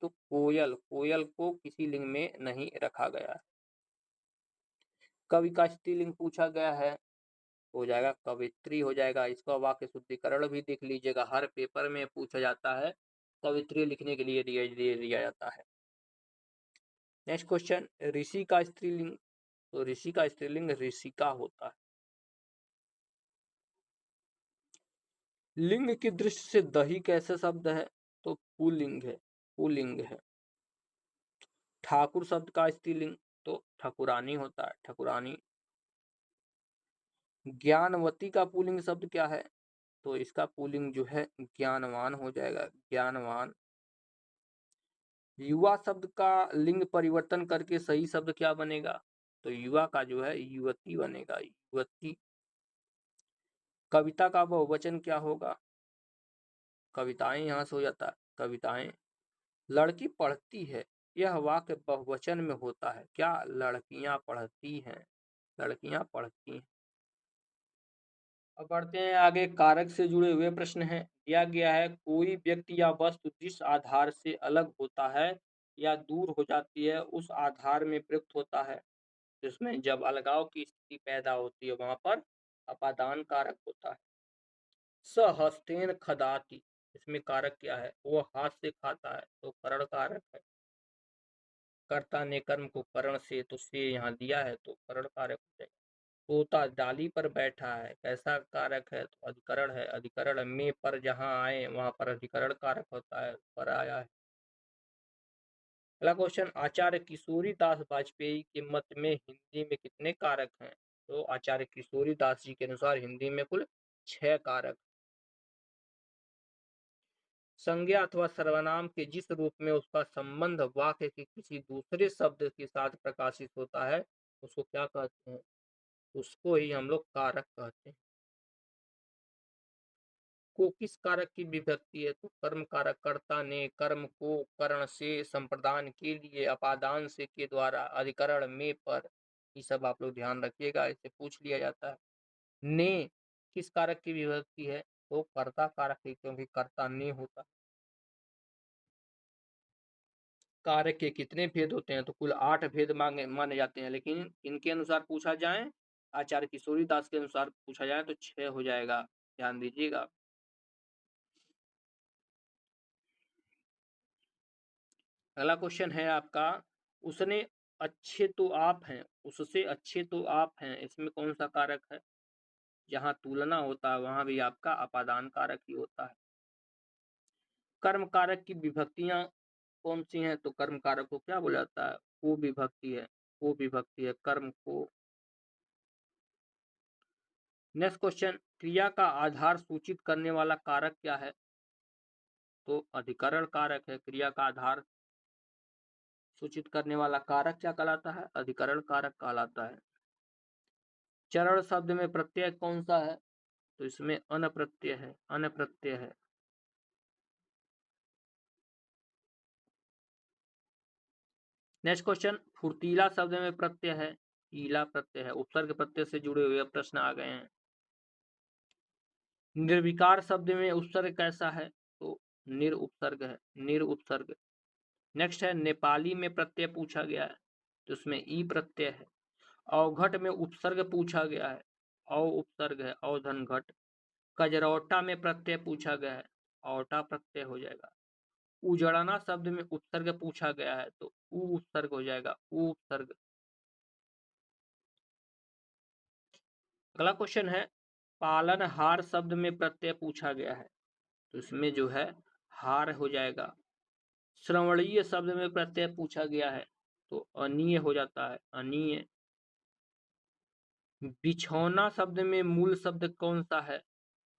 तो कोयल, कोयल को किसी लिंग में नहीं रखा गया है। कवि का स्त्रीलिंग पूछा गया है, हो जाएगा कवित्री हो जाएगा। इसका वाक्य शुद्धिकरण भी देख लीजिएगा, हर पेपर में पूछा जाता है, कवित्री लिखने के लिए दिया जाता है। नेक्स्ट क्वेश्चन, ऋषि का स्त्रीलिंग, तो ऋषि का स्त्रीलिंग ऋषिका होता है। लिंग की दृष्टि से दही कैसे शब्द है? तो पुल्लिंग है, पुल्लिंग है। ठाकुर शब्द का स्त्रीलिंग, तो ठकुरानी होता है, ठकुरानी। ज्ञानवती का पुल्लिंग शब्द क्या है? तो इसका पुल्लिंग जो है ज्ञानवान हो जाएगा, ज्ञानवान। युवा शब्द का लिंग परिवर्तन करके सही शब्द क्या बनेगा? तो युवा का जो है युवती बनेगा, युवती। कविता का बहुवचन क्या होगा? कविताएं यहां से हो जाता है, कविताएं। लड़की पढ़ती है, यह वाक्य बहुवचन में होता है, क्या? लड़कियां पढ़ती हैं, लड़कियां पढ़ती हैं। अब बढ़ते हैं आगे, कारक से जुड़े हुए प्रश्न हैं। दिया गया है, कोई व्यक्ति या वस्तु जिस आधार से अलग होता है या दूर हो जाती है उस आधार में प्रयुक्त होता है। जिसमें जब अलगाव की स्थिति पैदा होती है वहां पर अपादान कारक होता है। सहस्तेन खदाति, इसमें कारक क्या है? वो हाथ से खाता है, तो करण कारक है। कर्ता ने कर्म को करण से, तो से यहाँ दिया है तो करण कारक हो जाएगा। तोता डाली पर बैठा है, कैसा कारक है? तो अधिकरण है। अधिकरण में पर जहां आए वहां पर अधिकरण कारक होता है, पर आया है। अगला क्वेश्चन, आचार्य किशोरी दास वाजपेयी के मत में हिंदी में कितने कारक हैं? तो आचार्य किशोरी दास जी के अनुसार हिंदी में कुल 6 कारक। संज्ञा अथवा सर्वनाम के जिस रूप में उसका संबंध वाक्य के किसी दूसरे शब्द के साथ प्रकाशित होता है उसको क्या कहते हैं? उसको ही हम लोग कारक कहते हैं। को किस कारक की विभक्ति है? तो कर्म कारक, कर्ता ने कर्म को करण से संप्रदान के लिए अपादान से के द्वारा अधिकरण में पर, ये सब आप लोग ध्यान रखिएगा, इसे पूछ लिया जाता है। ने किस कारक की विभक्ति है? तो कर्ता कारक की, क्योंकि कर्ता ने होता है। कारक के कितने भेद होते हैं? तो कुल 8 भेद माने जाते हैं, लेकिन इनके अनुसार पूछा जाए, आचार्य किशोरी दास के अनुसार पूछा जाए तो 6 हो जाएगा, ध्यान दीजिएगा। अगला क्वेश्चन है आपका, उसने अच्छे तो आप हैं, उससे अच्छे तो आप हैं, इसमें कौन सा कारक है? जहां तुलना होता है वहां भी आपका अपादान कारक ही होता है। कर्म कारक की विभक्तियां कौन सी हैं? तो कर्म कारक को क्या बोला जाता है? को विभक्ति है, को विभक्ति है कर्म को। नेक्स्ट क्वेश्चन, क्रिया का आधार सूचित करने वाला कारक क्या है? तो अधिकरण कारक है। क्रिया का आधार सूचित करने वाला कारक क्या कहलाता है? अधिकरण कारक कहलाता है। चरण शब्द में प्रत्यय कौन सा है? तो इसमें अन प्रत्यय है, अन प्रत्यय है। नेक्स्ट क्वेश्चन, फुर्तीला शब्द में प्रत्यय है, ईला प्रत्यय है। उपसर्ग प्रत्यय से जुड़े हुए प्रश्न आ गए हैं। निर्विकार शब्द में उपसर्ग कैसा है? तो निर उपसर्ग है, निर उपसर्ग। नेक्स्ट है नेपाली में प्रत्यय पूछा गया है, तो उसमें ई प्रत्यय है। अवघट में उपसर्ग पूछा गया है, औ उपसर्ग है, औधन घट। कजरौटा में प्रत्यय पूछा गया है, औटा प्रत्यय हो जाएगा। उजड़ना शब्द में उपसर्ग पूछा गया है, तो उ उपसर्ग हो जाएगा, उ उपसर्ग। अगला क्वेश्चन है पालनहार शब्द में प्रत्यय पूछा गया है, तो इसमें जो है हार हो जाएगा। श्रवणीय शब्द में प्रत्यय पूछा गया है, तो अनीय हो जाता है, अनीय। बिछौना शब्द में मूल शब्द कौन सा है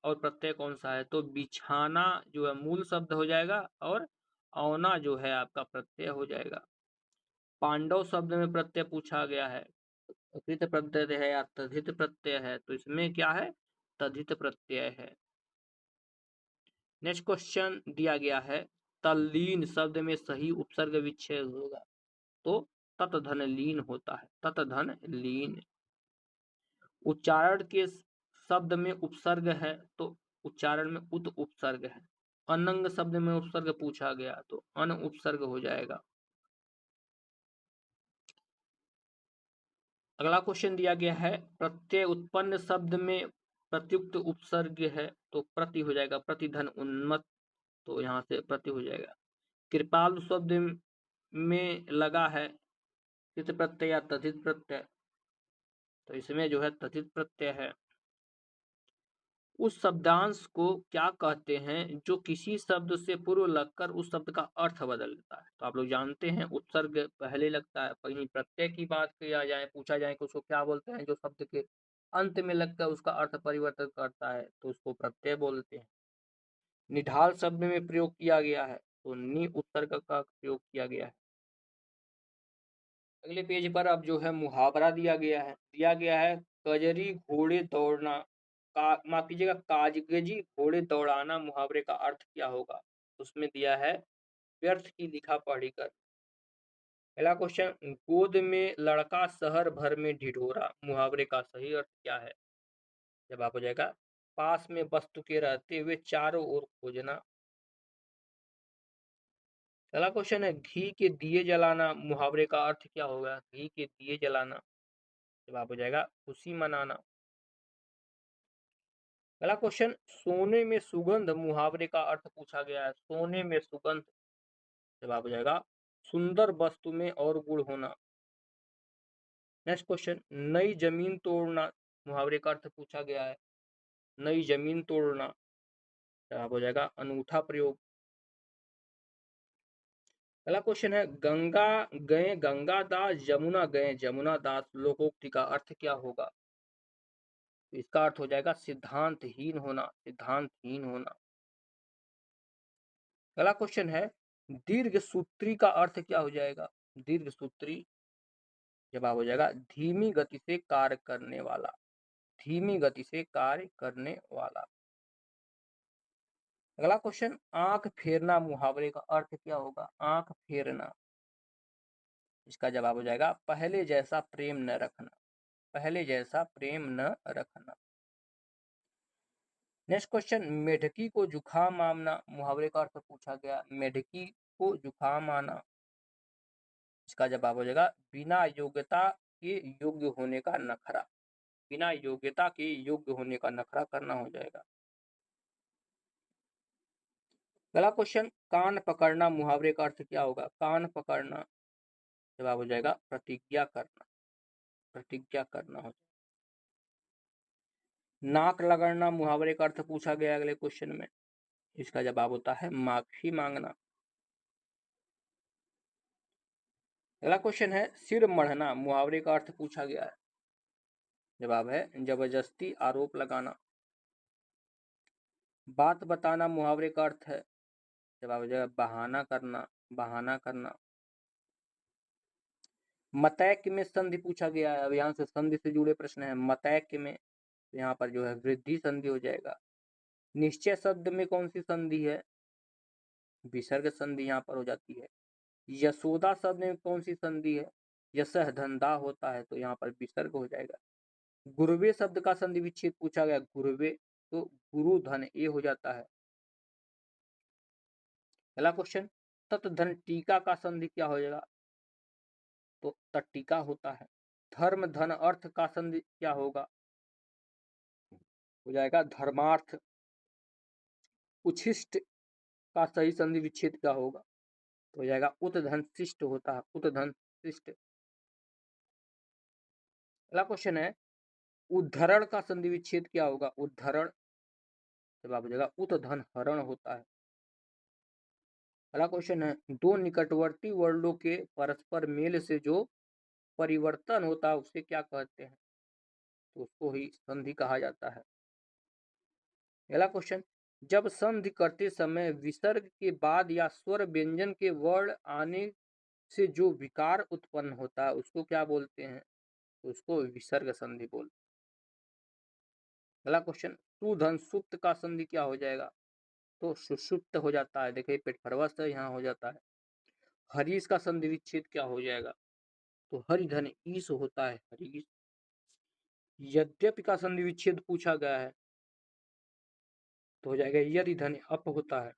और प्रत्यय कौन सा है? तो बिछाना जो है मूल शब्द हो जाएगा और औना जो है आपका प्रत्यय हो जाएगा। पांडव शब्द में प्रत्यय पूछा गया है, कृत प्रत्यय है या तद्धित प्रत्यय है? तो इसमें क्या है? तद्धित प्रत्यय है। नेक्स्ट क्वेश्चन दिया गया है तल्लीन शब्द में सही उपसर्ग विच्छेद होगा, तो ततधन लीन होता है, ततधन लीन। उच्चारण के शब्द में उपसर्ग है, तो उच्चारण में उत उपसर्ग है। अनंग शब्द में उपसर्ग पूछा गया, तो अन उपसर्ग हो जाएगा। अगला क्वेश्चन दिया गया है प्रत्यय उत्पन्न शब्द में प्रत्युक्त उपसर्ग है, तो प्रति हो जाएगा, प्रतिधन उन्मत्त, तो यहाँ से प्रति हो जाएगा। कृपालु शब्द में लगा है कृत प्रत्यय या तथित प्रत्यय, तो इसमें जो है तथित प्रत्यय है। उस शब्दांश को क्या कहते हैं जो किसी शब्द से पूर्व लगकर उस शब्द का अर्थ बदल देता है? तो आप लोग जानते हैं उपसर्ग पहले लगता है, कहीं प्रत्यय की बात किया जाए, पूछा जाए कि उसको क्या बोलते हैं जो शब्द के अंत में लगकर उसका अर्थ परिवर्तन करता है, तो उसको प्रत्यय बोलते हैं। निढाल शब्द में प्रयोग किया गया है, तो नि उपसर्ग का प्रयोग किया गया है। अगले पेज पर अब जो है मुहावरा दिया गया है कजरी घोड़े दौड़ना, माफ कीजिएगा, काजगजी घोड़े दौड़ाना मुहावरे का अर्थ क्या होगा? उसमें दिया है व्यर्थ की लिखा पढ़ी कर। पहला क्वेश्चन गोद में लड़का शहर भर में ढिढोरा मुहावरे का सही अर्थ क्या है? जवाब हो जाएगा पास में वस्तु के रहते हुए चारों ओर खोजना। अगला क्वेश्चन है घी के दिए जलाना मुहावरे का अर्थ क्या होगा? घी के दिए जलाना, जवाब हो जाएगा खुशी मनाना। अगला क्वेश्चन सोने में सुगंध मुहावरे का अर्थ पूछा गया है, सोने में सुगंध, जवाब हो जाएगा सुंदर वस्तु में और गुण होना। नेक्स्ट क्वेश्चन नई जमीन तोड़ना मुहावरे का अर्थ पूछा गया है, नई जमीन तोड़ना, जवाब हो जाएगा अनूठा प्रयोग। अगला क्वेश्चन है गंगा गए गंगा दास जमुना गए जमुना दास लोकोक्ति का अर्थ क्या होगा? इसका अर्थ हो जाएगा सिद्धांतहीन होना, सिद्धांतहीन होना। अगला क्वेश्चन है दीर्घ सूत्री का अर्थ क्या हो जाएगा? दीर्घ सूत्री, जवाब हो जाएगा धीमी गति से कार्य करने वाला, धीमी गति से कार्य करने वाला। अगला क्वेश्चन आंख फेरना मुहावरे का अर्थ क्या होगा? आंख फेरना, इसका जवाब हो जाएगा पहले जैसा प्रेम न रखना, पहले जैसा प्रेम न रखना। नेक्स्ट क्वेश्चन मेढकी को जुखाम आना मुहावरे का अर्थ पूछा गया, मेढकी को जुखाम आना, इसका जवाब हो जाएगा बिना योग्यता के योग्य होने का नखरा, बिना योग्यता के योग्य होने का नखरा करना हो जाएगा। अगला क्वेश्चन कान पकड़ना मुहावरे का अर्थ क्या होगा? कान पकड़ना, जवाब हो जाएगा प्रतिज्ञा करना, प्रतिज्ञा करना हो। नाक रगड़ना मुहावरे का अर्थ पूछा गया अगले क्वेश्चन में, इसका जवाब होता है माफी मांगना। अगला क्वेश्चन है सिर मढ़ना मुहावरे का अर्थ पूछा गया है, जवाब है जबरदस्ती आरोप लगाना। बात बताना मुहावरे का अर्थ है, जवाब हो जाएगा बहाना करना, बहाना करना। मतैक्य में संधि पूछा गया है, अब यहाँ से संधि से जुड़े प्रश्न है। मतैक्य में यहाँ पर जो है वृद्धि संधि हो जाएगा। निश्चय शब्द में कौन सी संधि है? विसर्ग संधि यहाँ पर हो जाती है। यशोदा शब्द में कौन सी संधि है? यशः धंधा होता है, तो यहाँ पर विसर्ग हो जाएगा। गुरवे शब्द का संधि विच्छेद पूछा गया, गुरवे, तो गुरु धन ए हो जाता है। अगला क्वेश्चन, तत् धन टीका का संधि क्या हो जाएगा? तो तट्टिका होता है। धर्म धन अर्थ का संधि क्या होगा? हो जाएगा धर्मार्थ। उच्छिष्ट का सही संधि विच्छेद क्या होगा? तो हो जाएगा उत धन शिष्ट होता है, उत धन शिष्ट। अगला क्वेश्चन है, उद्धरण का संधि विच्छेद क्या होगा? उद्धरण, जवाब हो जाएगा उत धन हरण होता है। अगला क्वेश्चन है, दो निकटवर्ती वर्णों के परस्पर मेल से जो परिवर्तन होता है उसे क्या कहते हैं? तो उसको ही संधि कहा जाता है। अगला क्वेश्चन, जब संधि करते समय विसर्ग के बाद या स्वर व्यंजन के वर्ण आने से जो विकार उत्पन्न होता है उसको क्या बोलते हैं? तो उसको विसर्ग संधि बोलते हैं। अगला क्वेश्चन, सुधन सुप्त का संधि क्या हो जाएगा? तो सुषुप्त हो जाता है। देखिए पेटफरवस्त यहाँ हो जाता है। हरीश का संधि विच्छेद क्या हो जाएगा? तो हरिधन ईश होता है, हरीश। यद्यपि का संधि विच्छेद पूछा गया है तो हो जाएगा यदि धन अप होता है।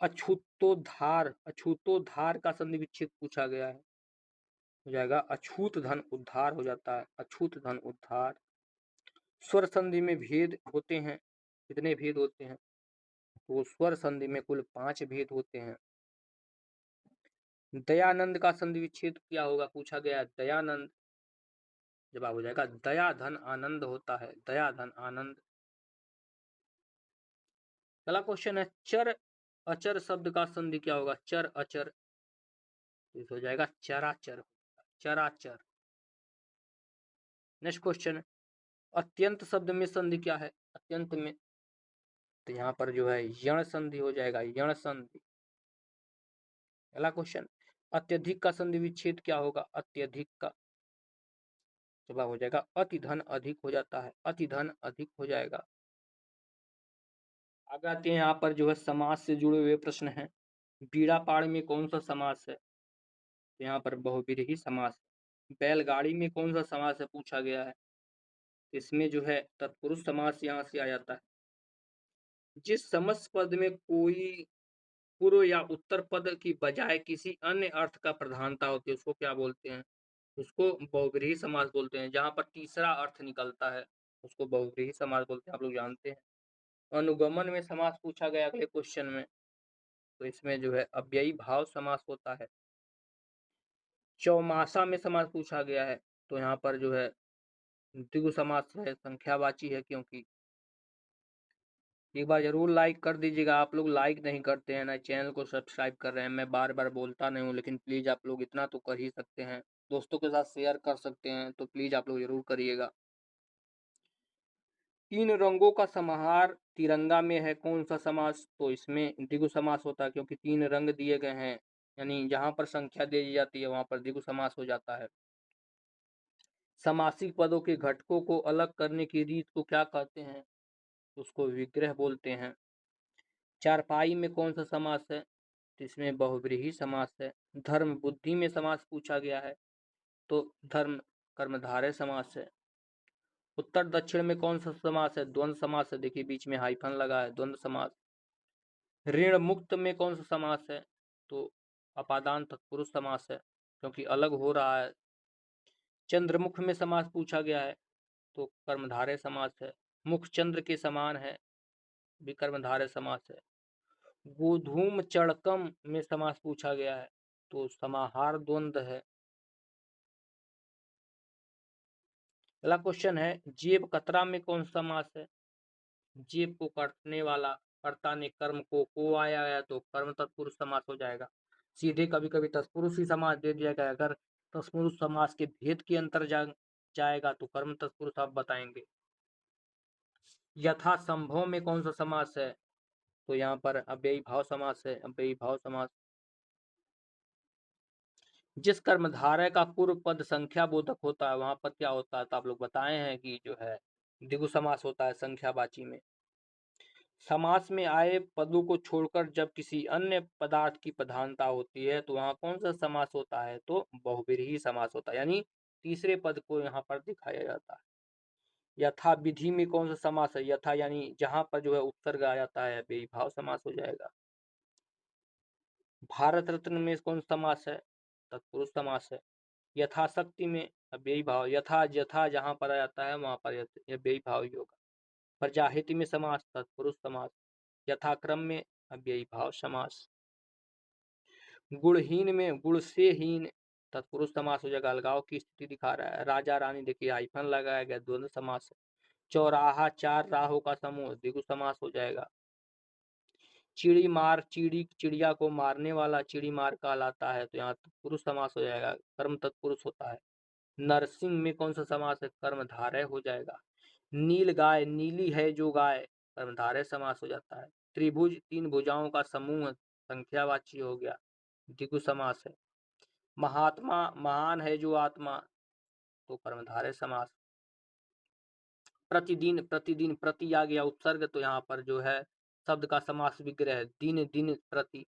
अछूतोद्धार, अछूतोद्धार का संधि विच्छेद पूछा गया है, हो जाएगा अछूत धन उद्धार हो जाता है, अछूत धन उद्धार। स्वर संधि में भेद होते हैं, कितने भेद होते हैं? तो स्वर संधि में कुल 5 भेद होते हैं। दयानंद का संधि विच्छेद क्या होगा? पूछा गया है दयानंद, जवाब हो जाएगा दया धन आनंद होता है, दया धन आनंद। अगला क्वेश्चन है, चर अचर शब्द का संधि क्या होगा? चर अचर, हो जाएगा चराचर, चराचर। नेक्स्ट क्वेश्चन, अत्यंत शब्द में संधि क्या है? अत्यंत में, तो यहाँ पर जो है यण संधि हो जाएगा, यण संधि। अगला क्वेश्चन, अत्यधिक का संधि विच्छेद क्या होगा? अत्यधिक का, जवाब हो जाएगा अति धन अधिक हो जाता है, अति धन अधिक हो जाएगा। आगे आते हैं, यहाँ पर जो है समास से जुड़े हुए प्रश्न हैं। बीड़ा पाड़ में कौन सा समास है? तो यहाँ पर बहुब्रीहि समास। बैलगाड़ी में कौन सा समास है पूछा गया है? इसमें जो है तत्पुरुष समास यहाँ से आ जाता है। जिस समस्त पद में कोई पूर्व या उत्तर पद की बजाय किसी अन्य अर्थ का प्रधानता होती है उसको क्या बोलते हैं? उसको बहुब्रीहि समास बोलते हैं। जहाँ पर तीसरा अर्थ निकलता है उसको बहुब्रीहि समास बोलते हैं, आप लोग जानते हैं। अनुगमन में समास पूछा गया अगले क्वेश्चन में, तो इसमें जो है अव्ययी भाव समास होता है। चौमासा में समास पूछा गया है तो यहाँ पर जो है द्विगु समास है, संख्यावाची है। क्योंकि एक बार जरूर लाइक कर दीजिएगा, आप लोग लाइक नहीं करते हैं ना चैनल को सब्सक्राइब कर रहे हैं। मैं बार बार बोलता नहीं हूँ लेकिन प्लीज आप लोग इतना तो कर ही सकते हैं, दोस्तों के साथ शेयर कर सकते हैं, तो प्लीज आप लोग जरूर करिएगा। तीन रंगों का समाहार तिरंगा में है कौन सा समास? तो इसमें द्विगु समास होता है, क्योंकि 3 रंग दिए गए हैं, यानी जहां पर संख्या दी जाती है वहां पर द्विगु समास हो जाता है। समासिक पदों के घटकों को अलग करने की रीत को क्या कहते हैं? उसको विग्रह बोलते हैं। चारपाई में कौन सा समास है? तो इसमें बहुव्रीहि समास है। धर्म बुद्धि में समास पूछा गया है तो धर्म कर्मधारय समास है। उत्तर दक्षिण में कौन सा समास है? द्वंद्व समास है, देखिए बीच में हाइफन लगा है, द्वंद्व समास। ऋण मुक्त में कौन सा समास है? तो अपादान तत्पुरुष समास है, क्योंकि अलग हो रहा है। चंद्रमुख में समास पूछा गया है तो कर्मधारय समास है। मुख चंद्र के समान है, भी कर्मधारय समास है। गोधूम चड़कम में समास पूछा गया है तो समाहार द्वंद्व है। अगला क्वेश्चन है, जेब कतरा में कौन सा समास है? जेब को काटने वाला कर्ता ने कर्म को आया है तो कर्म तत्पुरुष समास हो जाएगा। सीधे कभी कभी तत्पुरुष ही समास दे दिया गया, अगर तत्पुरुष समास के भेद के अंतर जाएगा तो कर्म तत्पुरुष आप बताएंगे। यथा संभव में कौन सा समास है? तो यहाँ पर अव्ययी भाव समास है, अव्ययी भाव समास। जिस कर्मधारय का पूर्व पद संख्या बोधक होता है वहां पर क्या होता है? तो आप लोग बताए हैं कि जो है द्विगु समास होता है संख्यावाची में। समास में आए पदों को छोड़कर जब किसी अन्य पदार्थ की प्रधानता होती है तो वहां कौन सा समास होता है? तो बहुव्रीहि समास होता है, यानी तीसरे पद को यहाँ पर दिखाया जाता है। यथा विधि में कौन सा समास है? यथा यानी जहां पर जो है उपसर्ग आ जाता है, अव्ययी भाव समास हो जाएगा। भारत रत्न में कौन सा समास है? तत्पुरुष समास है। यथाशक्ति में अव्ययी भाव, यथा यथा जहां पर आ जाता है वहां पर अव्ययी भाव ही होगा। प्रजाहित में समास तत्पुरुष समास। यथाक्रम में अव्ययी भाव समास। गुणहीन में गुण से हीन तत्पुरुष समास हो जाएगा, अलगाव की स्थिति दिखा रहा है। राजा रानी देखिए हाइफन लगाया गया, द्वंद्व समास है। चौराहा चार राहों का समूह द्विगु समास हो जाएगा। चिड़ी मार चिड़ी चिड़िया को मारने वाला चिड़ी मार कहलाता है, तो यहाँ तत्पुरुष समास हो जाएगा, कर्म तत्पुरुष होता है। नरसिंह में कौन सा समास है? कर्मधारय हो जाएगा। नील गाय नीली है जो गाय कर्मधारय समास हो जाता है। त्रिभुज तीन भुजाओं का समूह संख्यावाची हो गया, द्विगु समास है। महात्मा महान है जो आत्मा, तो कर्मधारय समास। प्रतिदिन प्रतिदिन प्रति आ गया उपसर्ग, तो यहाँ पर जो है शब्द का समास विग्रह दिन दिन प्रति,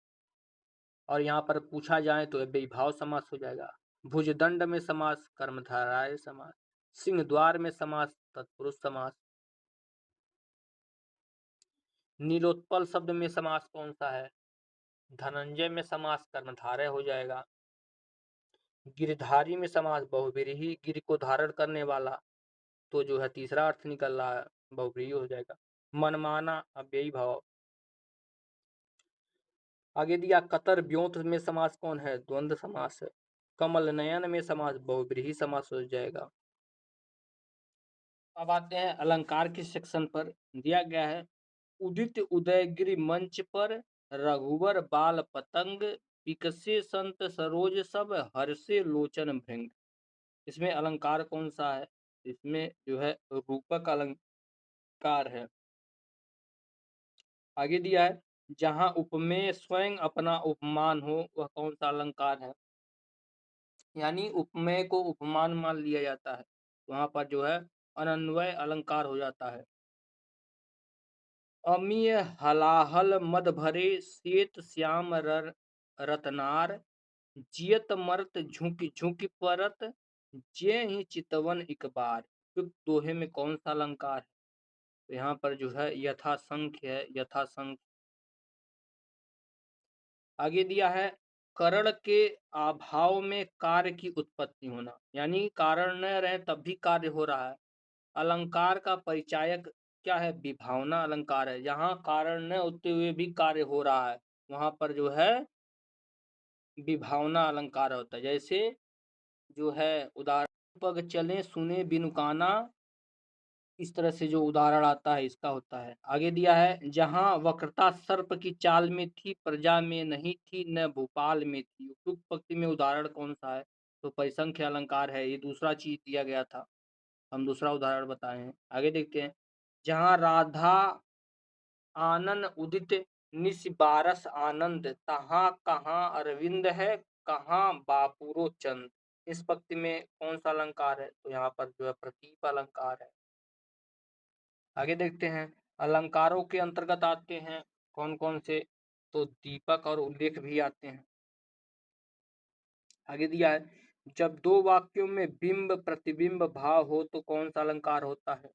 और यहाँ पर पूछा जाए तो अव्ययी भाव समास हो जाएगा। भुजदंड में समास कर्मधारय समास। सिंह द्वार में समास तत्पुरुष समास। नीलोत्पल शब्द में समास कौन सा है? धनंजय में समास कर्मधारय हो जाएगा। गिरधारी में समास बहुव्रीहि, गिर को धारण करने वाला, तो जो है तीसरा अर्थ निकल रहा है, बहुव्रीहि हो जाएगा। मनमाना अव्ययी भाव। आगे दिया कतर व्योत में समास कौन है? द्वंद्व समास है। कमल नयन में समास बहुव्रीहि समास हो जाएगा। अब आते हैं अलंकार के सेक्शन पर। दिया गया है उदित उदयगिरि मंच पर, रघुवर बाल पतंग, विकसे संत सरोज सब, हर्षे लोचन भृंग। इसमें अलंकार कौन सा है? इसमें जो है रूपक अलंकार है। आगे दिया है जहां उपमेय स्वयं अपना उपमान हो, वह कौन सा अलंकार है? यानी उपमेय को उपमान मान लिया जाता है, वहां पर जो है अनन्वय अलंकार हो जाता है। अमीय हलाहल मद भरे, श्वेत श्याम रतनार, जियत मरत झुक झुक परत, जे ही चितवन एक बार। उपयुक्त दोहे में कौन सा अलंकार है? तो यहाँ पर जो है यथासंख्य है, यथासंख्य। आगे दिया है करण के अभाव में कार्य की उत्पत्ति होना, यानी कारण न रहे तब भी कार्य हो रहा है। अलंकार का परिचायक क्या है? विभावना अलंकार है। जहाँ कारण न होते हुए भी कार्य हो रहा है, वहां पर जो है विभावना अलंकार होता है। जैसे जो है उदाहरण पग चले सुने बिनु काना, इस तरह से जो उदाहरण आता है इसका होता है। आगे दिया है जहाँ वक्रता सर्प की चाल में थी, प्रजा में नहीं थी, न भोपाल में थी। उपयुक्त पंक्ति में उदाहरण कौन सा है? तो परिसंख्य अलंकार है। ये दूसरा चीज दिया गया था, हम दूसरा उदाहरण बताए हैं। आगे देखते हैं जहाँ राधा आनन उदित निस बारस आनंद, तहाँ कहाँ अरविंद है, कहाँ बापुरो चंद। इस पंक्ति में कौन सा अलंकार है? तो यहाँ पर जो है प्रतीप अलंकार है। आगे देखते हैं अलंकारों के अंतर्गत आते हैं कौन कौन से, तो दीपक और उल्लेख भी आते हैं। आगे दिया है जब दो वाक्यों में बिंब प्रतिबिंब भाव हो तो कौन सा अलंकार होता है?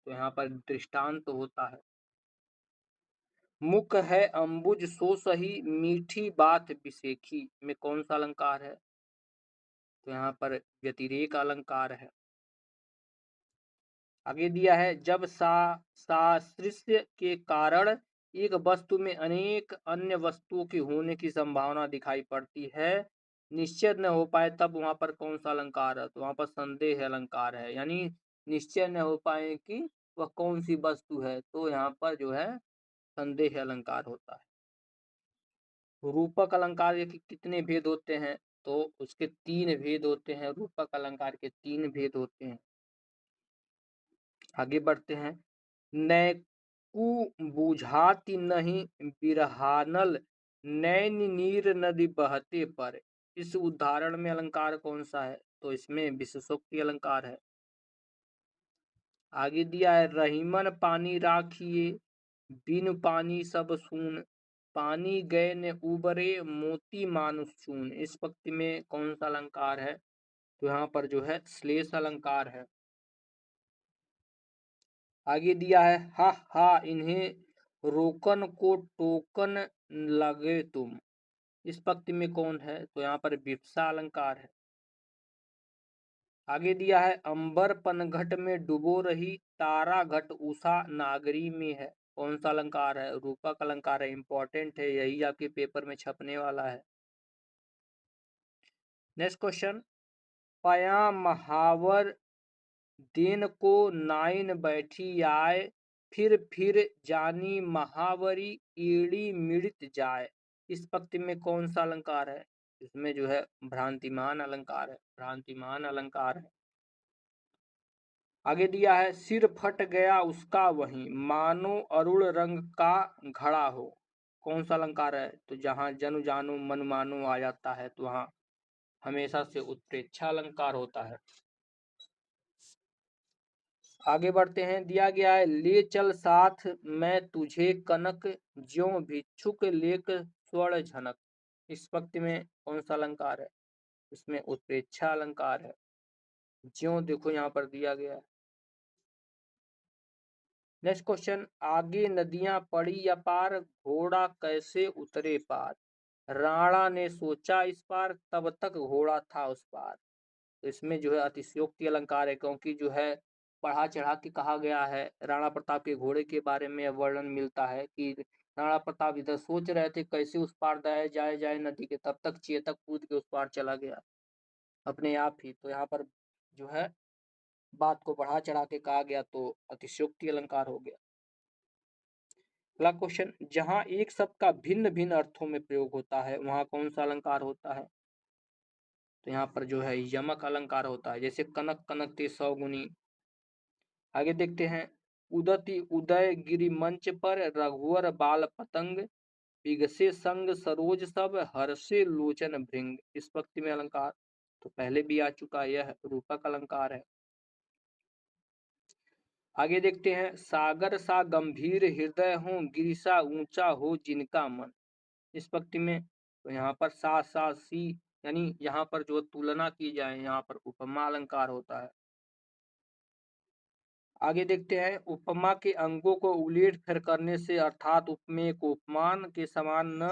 तो यहाँ पर दृष्टांत तो होता है। मुख है अंबुज सो सही, मीठी बात बिसेखी में कौन सा अलंकार है? तो यहाँ पर व्यतिरेक अलंकार है। आगे दिया है जब सादृश्य के कारण एक वस्तु में अनेक अन्य वस्तुओं की होने की संभावना दिखाई पड़ती है, निश्चय न हो पाए, तब वहां पर कौन सा अलंकार है? तो वहां पर संदेह अलंकार है। यानी निश्चय न हो पाए कि वह कौन सी वस्तु है, तो यहाँ पर जो है संदेह अलंकार होता है। रूपक अलंकार के कितने भेद होते हैं? तो उसके तीन भेद होते हैं। रूपक अलंकार के तीन भेद होते हैं। आगे बढ़ते हैं नैकु बुझाति नहीं बिरहानल, नैन नीर नदी बहते पर। इस उदाहरण में अलंकार कौन सा है? तो इसमें विशेषोक्ति अलंकार है। आगे दिया है रहीमन पानी राखिए, बिन पानी सब सून, पानी गए ने उबरे, मोती मानुष चून। इस पंक्ति में कौन सा अलंकार है? तो यहाँ पर जो है श्लेष अलंकार है। आगे दिया है हा हा इन्हें रोकन को टोकन लगे तुम। इस पंक्ति में कौन है? तो यहाँ पर विप्सा अलंकार है। आगे दिया है अंबर पनघट में डुबो रही तारा घट उषा नागरी में है। कौन सा अलंकार है? रूपक अलंकार है, इंपॉर्टेंट है, यही आपके पेपर में छपने वाला है। नेक्स्ट क्वेश्चन, पया महावर दिन को नाइन बैठी आए फिर जानी महावरी ईड़ी मिड़ित जाए। इस पंक्ति में कौन सा अलंकार है? इसमें जो है भ्रांतिमान अलंकार है, भ्रांतिमान अलंकार है। आगे दिया है सिर फट गया उसका वहीं मानो अरुण रंग का घड़ा हो। कौन सा अलंकार है? तो जहां जनु जानो मन मानो आ जाता है तो वहां हमेशा से उत्प्रेक्षा अलंकार होता है। आगे बढ़ते हैं, दिया गया है ले चल साथ मैं तुझे कनक ज्यों भिक्षुक लेक स्वर्ण झनक। इस पंक्ति में कौन सा अलंकार है? इसमें उत्प्रेक्षा अलंकार है। ज्यों देखो यहाँ पर दिया गया है। नेक्स्ट क्वेश्चन, आगे नदियां पड़ी अपार घोड़ा कैसे उतरे पार। राणा ने सोचा इस पार तब तक घोड़ा था उस पार। तो इसमें जो है अतिशयोक्ति अलंकार है, क्योंकि जो है बढ़ा चढ़ा के कहा गया है। राणा प्रताप के घोड़े के बारे में वर्णन मिलता है कि राणा प्रताप इधर सोच रहे थे कैसे उस पार जाए नदी के, तब तक चेतक कूद के उस पार चला गया अपने आप ही। तो यहाँ पर जो है बात को बढ़ा चढ़ा के कहा गया तो अतिशयोक्ति अलंकार हो गया। अगला क्वेश्चन, जहां एक शब्द का भिन्न भिन्न अर्थों में प्रयोग होता है वहां कौन सा अलंकार होता है? तो यहाँ पर जो है यमक अलंकार होता है, जैसे कनक कनकते सौ गुनी। आगे देखते हैं, उदति उदय गिरि मंच पर रघुवर बाल पतंग बिगसे संग सरोज सब हर्षे लोचन भृंग। इस पंक्ति में अलंकार तो पहले भी आ चुका है, यह रूपक अलंकार है। आगे देखते हैं, सागर सा गंभीर हृदय हो गिरिसा ऊंचा हो जिनका मन। इस पंक्ति में तो यहाँ पर सा सी यानी यहाँ पर जो तुलना की जाए यहाँ पर उपमा अलंकार होता है। आगे देखते हैं, उपमा के अंगों को उलट फिर करने से अर्थात उपमेय को उपमान के समान न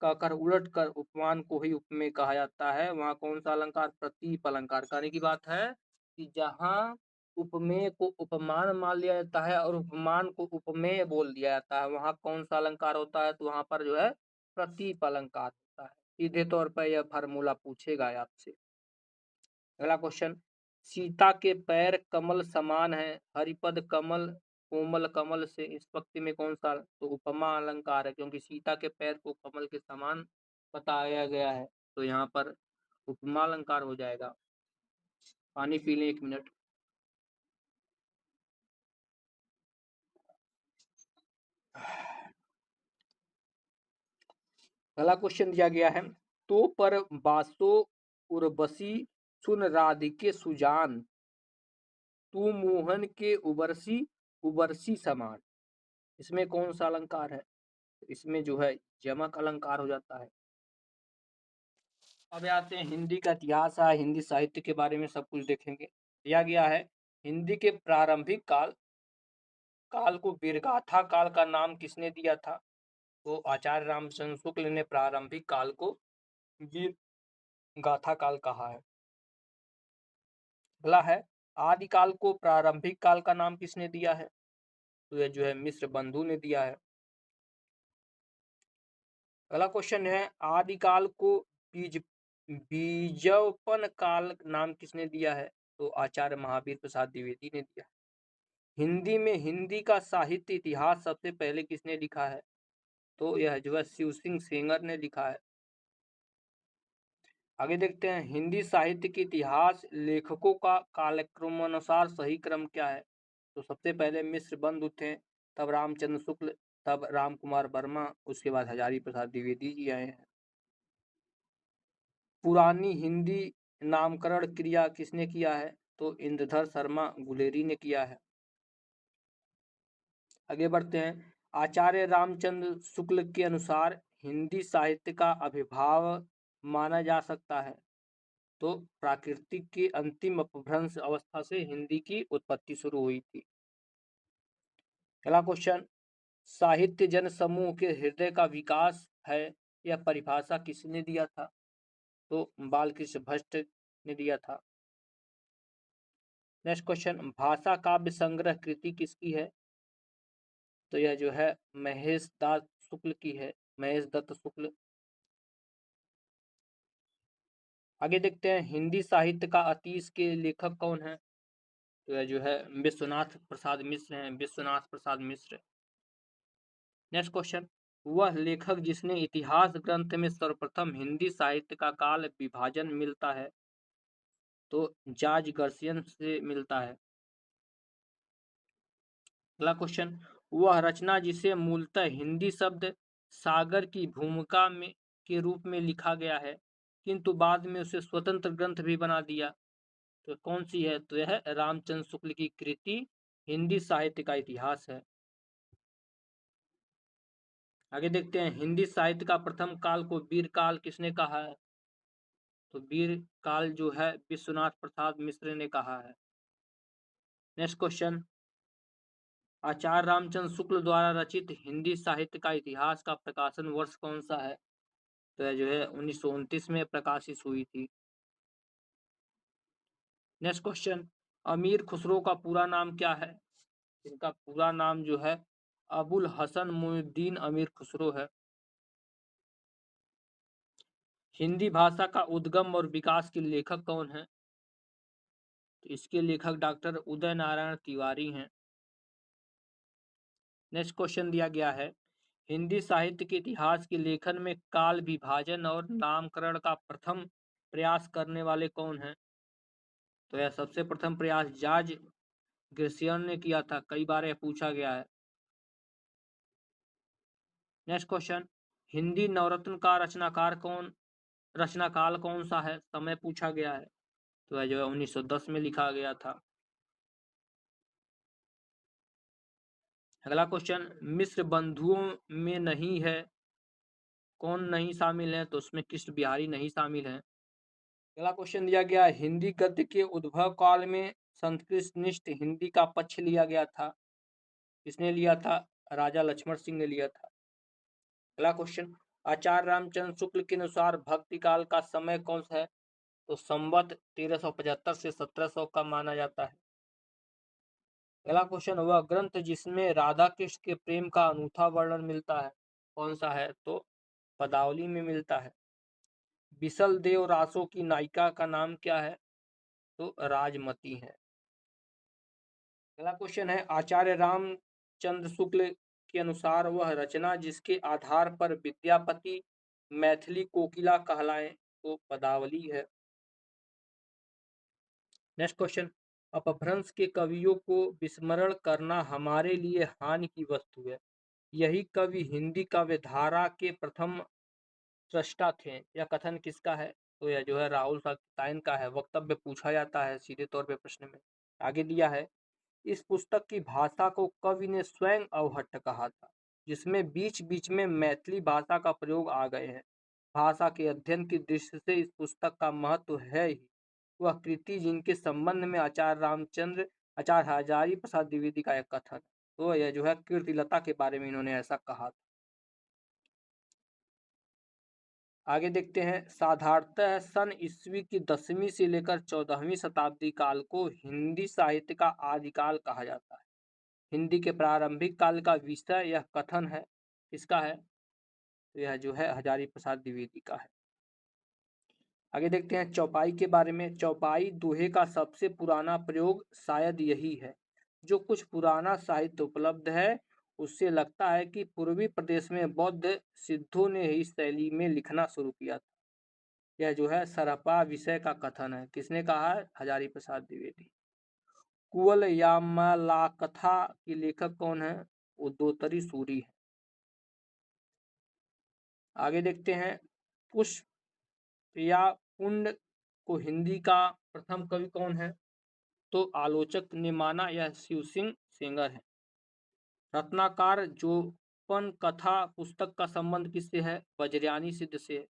कहकर उलट कर उपमान को ही उपमेय कहा जाता है। वहां कौन सा अलंकार? प्रतीप अलंकार। कहने की बात है कि जहां उपमेय को उपमान मान लिया जाता है और उपमान को उपमेय बोल दिया जाता है, वहां कौन सा अलंकार होता है? तो वहां पर जो है प्रतीप अलंकार होता है। सीधे तौर पर यह फार्मूला पूछेगा आपसे। अगला क्वेश्चन, सीता के पैर कमल समान है हरिपद कमल कोमल कमल से। इस पंक्ति में कौन सा? तो उपमा अलंकार है, क्योंकि सीता के पैर को कमल के समान बताया गया है तो यहाँ पर उपमा अलंकार हो जाएगा। पानी पी लें 1 मिनट। अगला क्वेश्चन दिया गया है, तो पर बासो उर्वशी सुन राधिके सुजान तू मोहन के उबरसी उबरसी समान। इसमें कौन सा अलंकार है? इसमें जो है यमक अलंकार हो जाता है। अब आते हैं हिंदी का इतिहास है, हिंदी साहित्य के बारे में सब कुछ देखेंगे। दिया गया है, हिंदी के प्रारंभिक काल को वीरगाथा काल का नाम किसने दिया था? तो आचार्य रामचंद्र शुक्ल ने प्रारंभिक काल को वीर गाथा काल कहा है। अगला है, आदिकाल को प्रारंभिक काल का नाम किसने दिया है? तो यह जो है मिश्र बंधु ने दिया है। अगला क्वेश्चन है, आदिकाल को बीजोपन काल नाम किसने दिया है? तो आचार्य महावीर प्रसाद द्विवेदी ने दिया। हिंदी में हिंदी का साहित्य इतिहास सबसे पहले किसने लिखा है? तो यह जो है शिव सिंह सेंगर ने लिखा है। आगे देखते हैं, हिंदी साहित्य के इतिहास लेखकों का कालक्रमानुसार सही क्रम क्या है? तो सबसे पहले मिश्र बंधु थे, तब रामचंद्र शुक्ल, तब राम कुमार वर्मा, उसके बाद हजारी प्रसाद द्विवेदी जी आए हैं। पुरानी हिंदी नामकरण क्रिया किसने किया है? तो इंद्रधर शर्मा गुलेरी ने किया है। आगे बढ़ते हैं, आचार्य रामचंद्र शुक्ल के अनुसार हिंदी साहित्य का आविर्भाव माना जा सकता है। तो प्राकृतिक की अंतिम अपभ्रंश अवस्था से हिंदी की उत्पत्ति शुरू हुई थी। अगला क्वेश्चन, साहित्य जन समूह के हृदय का विकास है, यह परिभाषा किसने दिया था? तो बालकृष्ण भट्ट ने दिया था। नेक्स्ट क्वेश्चन, भाषा काव्य संग्रह कृति किसकी है? तो यह जो है महेश दत्त शुक्ल की है, महेश दत्त शुक्ल। आगे देखते हैं, हिंदी साहित्य का अतीश के लेखक कौन है? तो यह जो है विश्वनाथ प्रसाद मिश्र हैं, विश्वनाथ प्रसाद मिश्र। नेक्स्ट क्वेश्चन, वह लेखक जिसने इतिहास ग्रंथ में सर्वप्रथम हिंदी साहित्य का काल विभाजन मिलता है? तो जॉर्ज गर्सियन से मिलता है। अगला क्वेश्चन, वह रचना जिसे मूलतः हिंदी शब्द सागर की भूमिका में के रूप में लिखा गया है, किंतु बाद में उसे स्वतंत्र ग्रंथ भी बना दिया, तो कौन सी है? तो यह रामचंद्र शुक्ल की कृति हिंदी साहित्य का इतिहास है। आगे देखते हैं, हिंदी साहित्य का प्रथम काल को वीर काल किसने कहा है? तो वीर काल जो है विश्वनाथ प्रसाद मिश्र ने कहा है। नेक्स्ट क्वेश्चन, आचार्य रामचंद्र शुक्ल द्वारा रचित हिंदी साहित्य का इतिहास का प्रकाशन वर्ष कौन सा है? तो यह जो है 1929 में प्रकाशित हुई थी। नेक्स्ट क्वेश्चन, अमीर खुसरो का पूरा नाम क्या है? इनका पूरा नाम जो है अबुल हसन मुइनुद्दीन अमीर खुसरो है। हिंदी भाषा का उद्गम और विकास के लेखक कौन है? तो इसके लेखक डॉक्टर उदय नारायण तिवारी हैं। नेक्स्ट क्वेश्चन दिया गया है, हिंदी साहित्य के इतिहास के लेखन में काल विभाजन और नामकरण का प्रथम प्रयास करने वाले कौन हैं? तो यह सबसे प्रथम प्रयास जॉर्ज ग्रेसियन ने किया था, कई बार यह पूछा गया है। नेक्स्ट क्वेश्चन, हिंदी नवरत्न का रचनाकाल कौन सा है? समय पूछा गया है, तो यह जो है 1910 में लिखा गया था। अगला क्वेश्चन, मिश्र बंधुओं में नहीं है, कौन नहीं शामिल है? तो उसमें कृष्ण बिहारी नहीं शामिल है। अगला क्वेश्चन दिया गया, हिंदी गद्य के उद्भव काल में संस्कृतनिष्ठ हिंदी का पक्ष लिया गया था, किसने लिया था? राजा लक्ष्मण सिंह ने लिया था। अगला क्वेश्चन, आचार्य रामचंद्र शुक्ल के अनुसार भक्ति काल का समय कौन सा है? तो संवत 1375 से 1700 का माना जाता है। अगला क्वेश्चन, वह ग्रंथ जिसमें राधा कृष्ण के प्रेम का अनूठा वर्णन मिलता है, कौन सा है? तो पदावली में मिलता है। बिसल देव रासो की नायिका का नाम क्या है? तो राजमती है। अगला क्वेश्चन है, आचार्य रामचंद्र शुक्ल के अनुसार वह रचना जिसके आधार पर विद्यापति मैथिली कोकिला कहलाए, तो पदावली है। नेक्स्ट क्वेश्चन, अपभ्रंश के कवियों को विस्मरण करना हमारे लिए हानि की वस्तु है, यही कवि हिंदी काव्य धारा के प्रथम सृष्टा थे, यह कथन किसका है? तो यह जो है राहुल साततायन का है। वक्तव्य पूछा जाता है सीधे तौर पे प्रश्न में। आगे दिया है, इस पुस्तक की भाषा को कवि ने स्वयं अवहट्ट कहा था, जिसमें बीच बीच में मैथिली भाषा का प्रयोग आ गए हैं। भाषा के अध्ययन की दृष्टि से इस पुस्तक का महत्व है ही वह कृति जिनके संबंध में आचार्य हजारी प्रसाद द्विवेदी का एक कथन। तो यह जो है कीर्तिलता के बारे में इन्होंने ऐसा कहा था। आगे देखते हैं, साधारणतः सन ईस्वी की 10वीं से लेकर 14वीं शताब्दी काल को हिंदी साहित्य का आदिकाल कहा जाता है। हिंदी के प्रारंभिक काल का विषय यह कथन है, किसका है? तो यह जो है हजारी प्रसाद द्विवेदी का है। आगे देखते हैं चौपाई के बारे में। चौपाई दोहे का सबसे पुराना प्रयोग शायद यही है। जो कुछ पुराना साहित्य उपलब्ध है उससे लगता है कि पूर्वी प्रदेश में बौद्ध सिद्धों ने इस शैली में लिखना शुरू किया था। यह जो है सरपा विषय का कथन है, किसने कहा है? हजारी प्रसाद द्विवेदी। कुवल यामलाकथा के लेखक कौन है? वो दोतरी सूरी है। आगे देखते हैं, पुष्प या पुंड को हिंदी का प्रथम कवि कौन है? तो आलोचक ने माना यह शिव सिंह सेंगर है। रत्नाकर जोपन कथा पुस्तक का संबंध किससे है? वज्रयानी सिद्ध से है।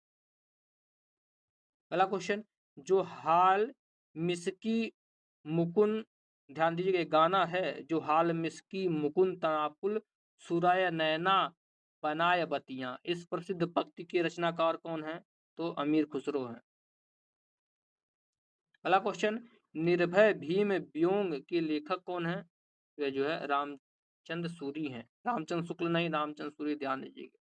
अगला क्वेश्चन, जो हाल मिसकी मुकुंद ध्यान दीजिएगा, एक गाना है जो हाल मिस्की मुकुंद तनापुल सुराय नैना बनाय बतियां। इस प्रसिद्ध पंक्ति के रचनाकार कौन है? तो अमीर खुसरो हैं। अगला क्वेश्चन, निर्भय भीम व्योम के लेखक कौन है? ये जो है रामचंद्र सूरी हैं। रामचंद्र शुक्ल नहीं, रामचंद्र सूरी, ध्यान दीजिएगा।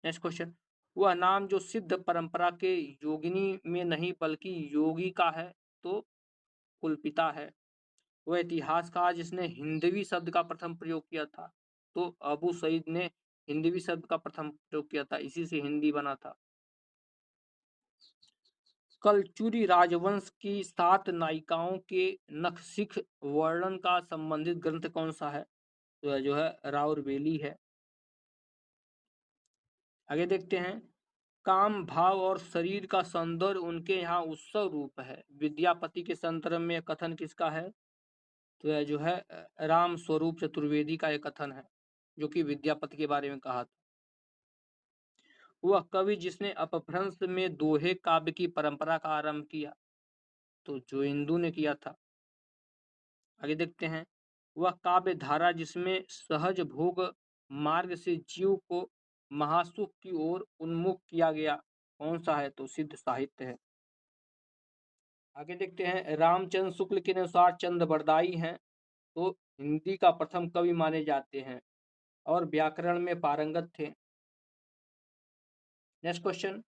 नेक्स्ट क्वेश्चन, वह नाम जो सिद्ध परंपरा के योगिनी में नहीं बल्कि योगी का है, तो कुलपिता है। वह इतिहासकार जिसने हिंदवी शब्द का प्रथम प्रयोग किया था, तो अबू सईद ने हिंदवी शब्द का प्रथम प्रयोग किया था, इसी से हिंदी बना था। कलचुरी राजवंश की 7 नायिकाओं के नखशिख वर्णन का संबंधित ग्रंथ कौन सा है? तो यह जो है राउरवेली है। आगे देखते हैं, काम भाव और शरीर का सौंदर्य उनके यहाँ उत्सव रूप है, विद्यापति के संदर्भ में यह कथन किसका है? तो यह जो है राम स्वरूप चतुर्वेदी का एक कथन है, जो कि विद्यापति के बारे में कहा था। वह कवि जिसने अपभ्रंश में दोहे काव्य की परंपरा का आरंभ किया, तो जो इंदु ने किया था। आगे देखते हैं, वह काव्य धारा जिसमें सहज भोग मार्ग से जीव को महासुख की ओर उन्मुख किया गया, कौन सा है? तो सिद्ध साहित्य है। आगे देखते हैं, रामचंद्र शुक्ल के अनुसार चंद बरदाई हैं, तो हिंदी का प्रथम कवि माने जाते हैं और व्याकरण में पारंगत थे। नेक्स्ट क्वेश्चन,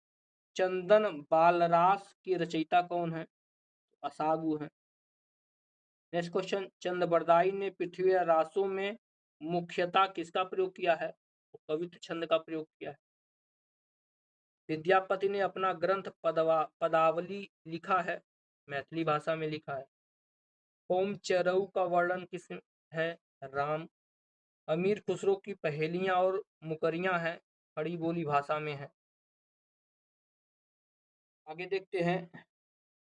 चंदन बालरास की रचयिता कौन है? असागु है। नेक्स्ट क्वेश्चन, चंद बरदाई ने पृथ्वी रासों में मुख्यतः किसका प्रयोग किया है? तो कवित्व छंद का प्रयोग किया है। विद्यापति ने अपना ग्रंथ पदावली लिखा है, मैथिली भाषा में लिखा है। ओम चरऊ का वर्णन किस है? राम। अमीर खुसरो की पहेलियां और मुकरियां हैं, खड़ी बोली भाषा में है। आगे देखते हैं,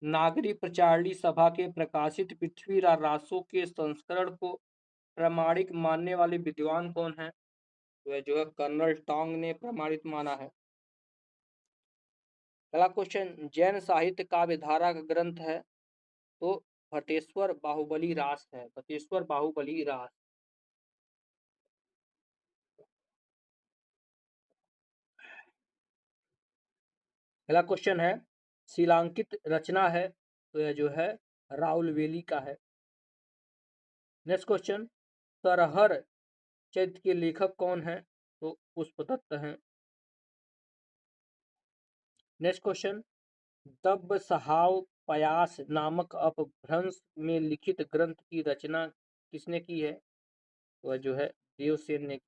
नागरी प्रचारणी सभा के प्रकाशित पृथ्वीराज रासो के संस्करण को प्रामाणिक मानने वाले विद्वान कौन है? वह जो है कर्नल टोंग ने प्रमाणित माना है। अगला क्वेश्चन, जैन साहित्य काव्य धारा का ग्रंथ है, तो भटेश्वर बाहुबली रास है, भटेश्वर बाहुबली रास। अगला क्वेश्चन है, शिलांकित रचना है, तो यह जो है राउलवेली का है। नेक्स्ट क्वेश्चन, तरहर चैत के लेखक कौन है? तो पुष्पदत्त हैं। नेक्स्ट क्वेश्चन, दब्ब सहाव पयास नामक अपभ्रंश में लिखित ग्रंथ की रचना किसने की है? वह जो है देवसेन ने।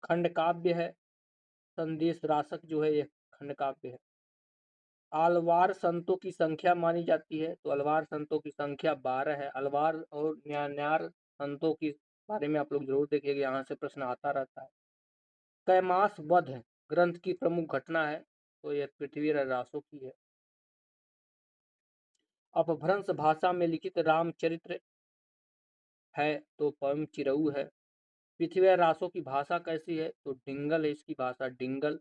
खंड काव्य है, संदेश रासक जो है यह खंड काव्य है। अलवार संतों की संख्या मानी जाती है, तो अलवार संतों की संख्या 12 है। अलवार और न्यार संतों के बारे में आप लोग जरूर देखिएगा, यहाँ से प्रश्न आता रहता है। कैमास वध ग्रंथ की प्रमुख घटना है, तो यह पृथ्वीराज रासो की है। अपभ्रंश भाषा में लिखित रामचरित्र है, तो पोएम चिरऊ है। पृथ्वीराज रासो की भाषा कैसी है? तो डिंगल है इसकी भाषा, डिंगल।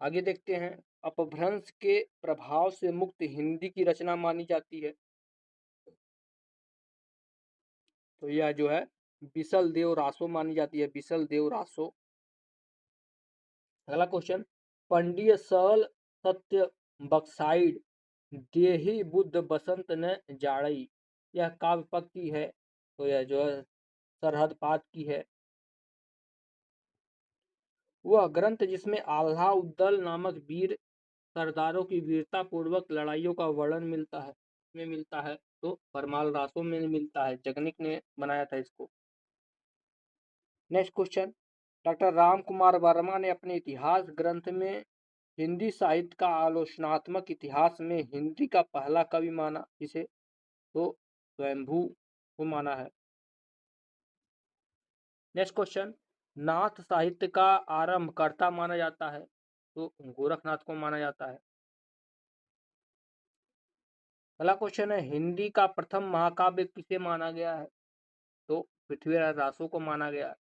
आगे देखते हैं, अपभ्रंश के प्रभाव से मुक्त हिंदी की रचना मानी जाती है, तो यह जो है बिसल देव रासो मानी जाती है, बिसल देव रासो। अगला क्वेश्चन, पंडिय सल सत्य बक्साइड देहि बुद्ध बसंत न जाड़ई, यह काव्य पंक्ति है, तो यह जो है सरहद पात की है। वह ग्रंथ जिसमें आल्हा उद्दल नामक वीर सरदारों की वीरता पूर्वक लड़ाइयों का वर्णन मिलता है, में मिलता है, तो परमाल रासों में मिलता है, जगनिक ने बनाया था इसको। Next question, doctor Ram Kumar Verma ने अपने इतिहास ग्रंथ में हिंदी साहित्य का आलोचनात्मक इतिहास में हिंदी का पहला कवि माना, जिसे तो स्वयंभू को माना है। नेक्स्ट क्वेश्चन, नाथ साहित्य का आरंभकर्ता माना जाता है, तो गोरखनाथ को माना जाता है। अगला क्वेश्चन है, हिंदी का प्रथम महाकाव्य किसे माना गया है? तो पृथ्वीराज रासो को माना गया है।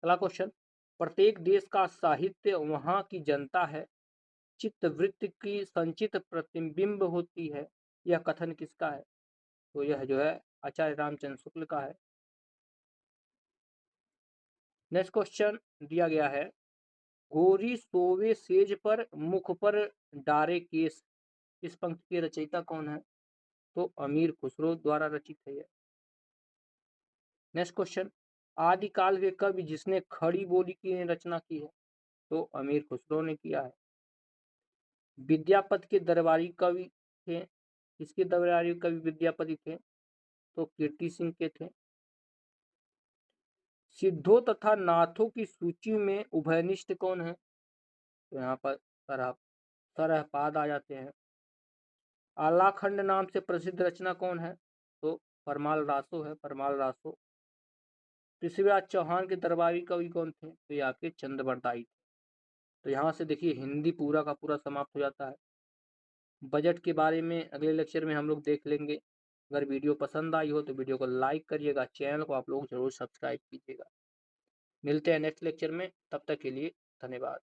अगला क्वेश्चन, प्रत्येक देश का साहित्य वहां की जनता है, चित्तवृत्ति की संचित प्रतिबिंब होती है, यह कथन किसका है? तो यह जो है आचार्य रामचंद्र शुक्ल का है। नेक्स्ट क्वेश्चन दिया गया है, गोरी सोवे सेज पर मुख पर डारे केस, इस पंक्ति के रचयिता कौन है? तो अमीर खुसरो द्वारा रचित है यह। नेक्स्ट क्वेश्चन, आदिकाल के कवि जिसने खड़ी बोली की रचना की है? तो अमीर खुसरो ने किया है। विद्यापति के दरबारी कवि थे, किसके दरबारी कवि विद्यापति थे? तो कीर्ति सिंह के थे। सिद्धों तथा नाथों की सूची में उभयनिष्ठ कौन है? तो यहाँ पर सरहपाद आ जाते हैं। आलाखंड नाम से प्रसिद्ध रचना कौन है? तो परमाल रासो है, परमाल रासो। पृथ्वीराज चौहान के दरबारी कवि कौन थे? तो ये आपके चंद बरदाई थे। तो यहाँ से देखिए हिंदी पूरा का पूरा समाप्त हो जाता है। बजट के बारे में अगले लेक्चर में हम लोग देख लेंगे। अगर वीडियो पसंद आई हो तो वीडियो को लाइक करिएगा, चैनल को आप लोग जरूर सब्सक्राइब कीजिएगा। मिलते हैं नेक्स्ट लेक्चर में, तब तक के लिए धन्यवाद।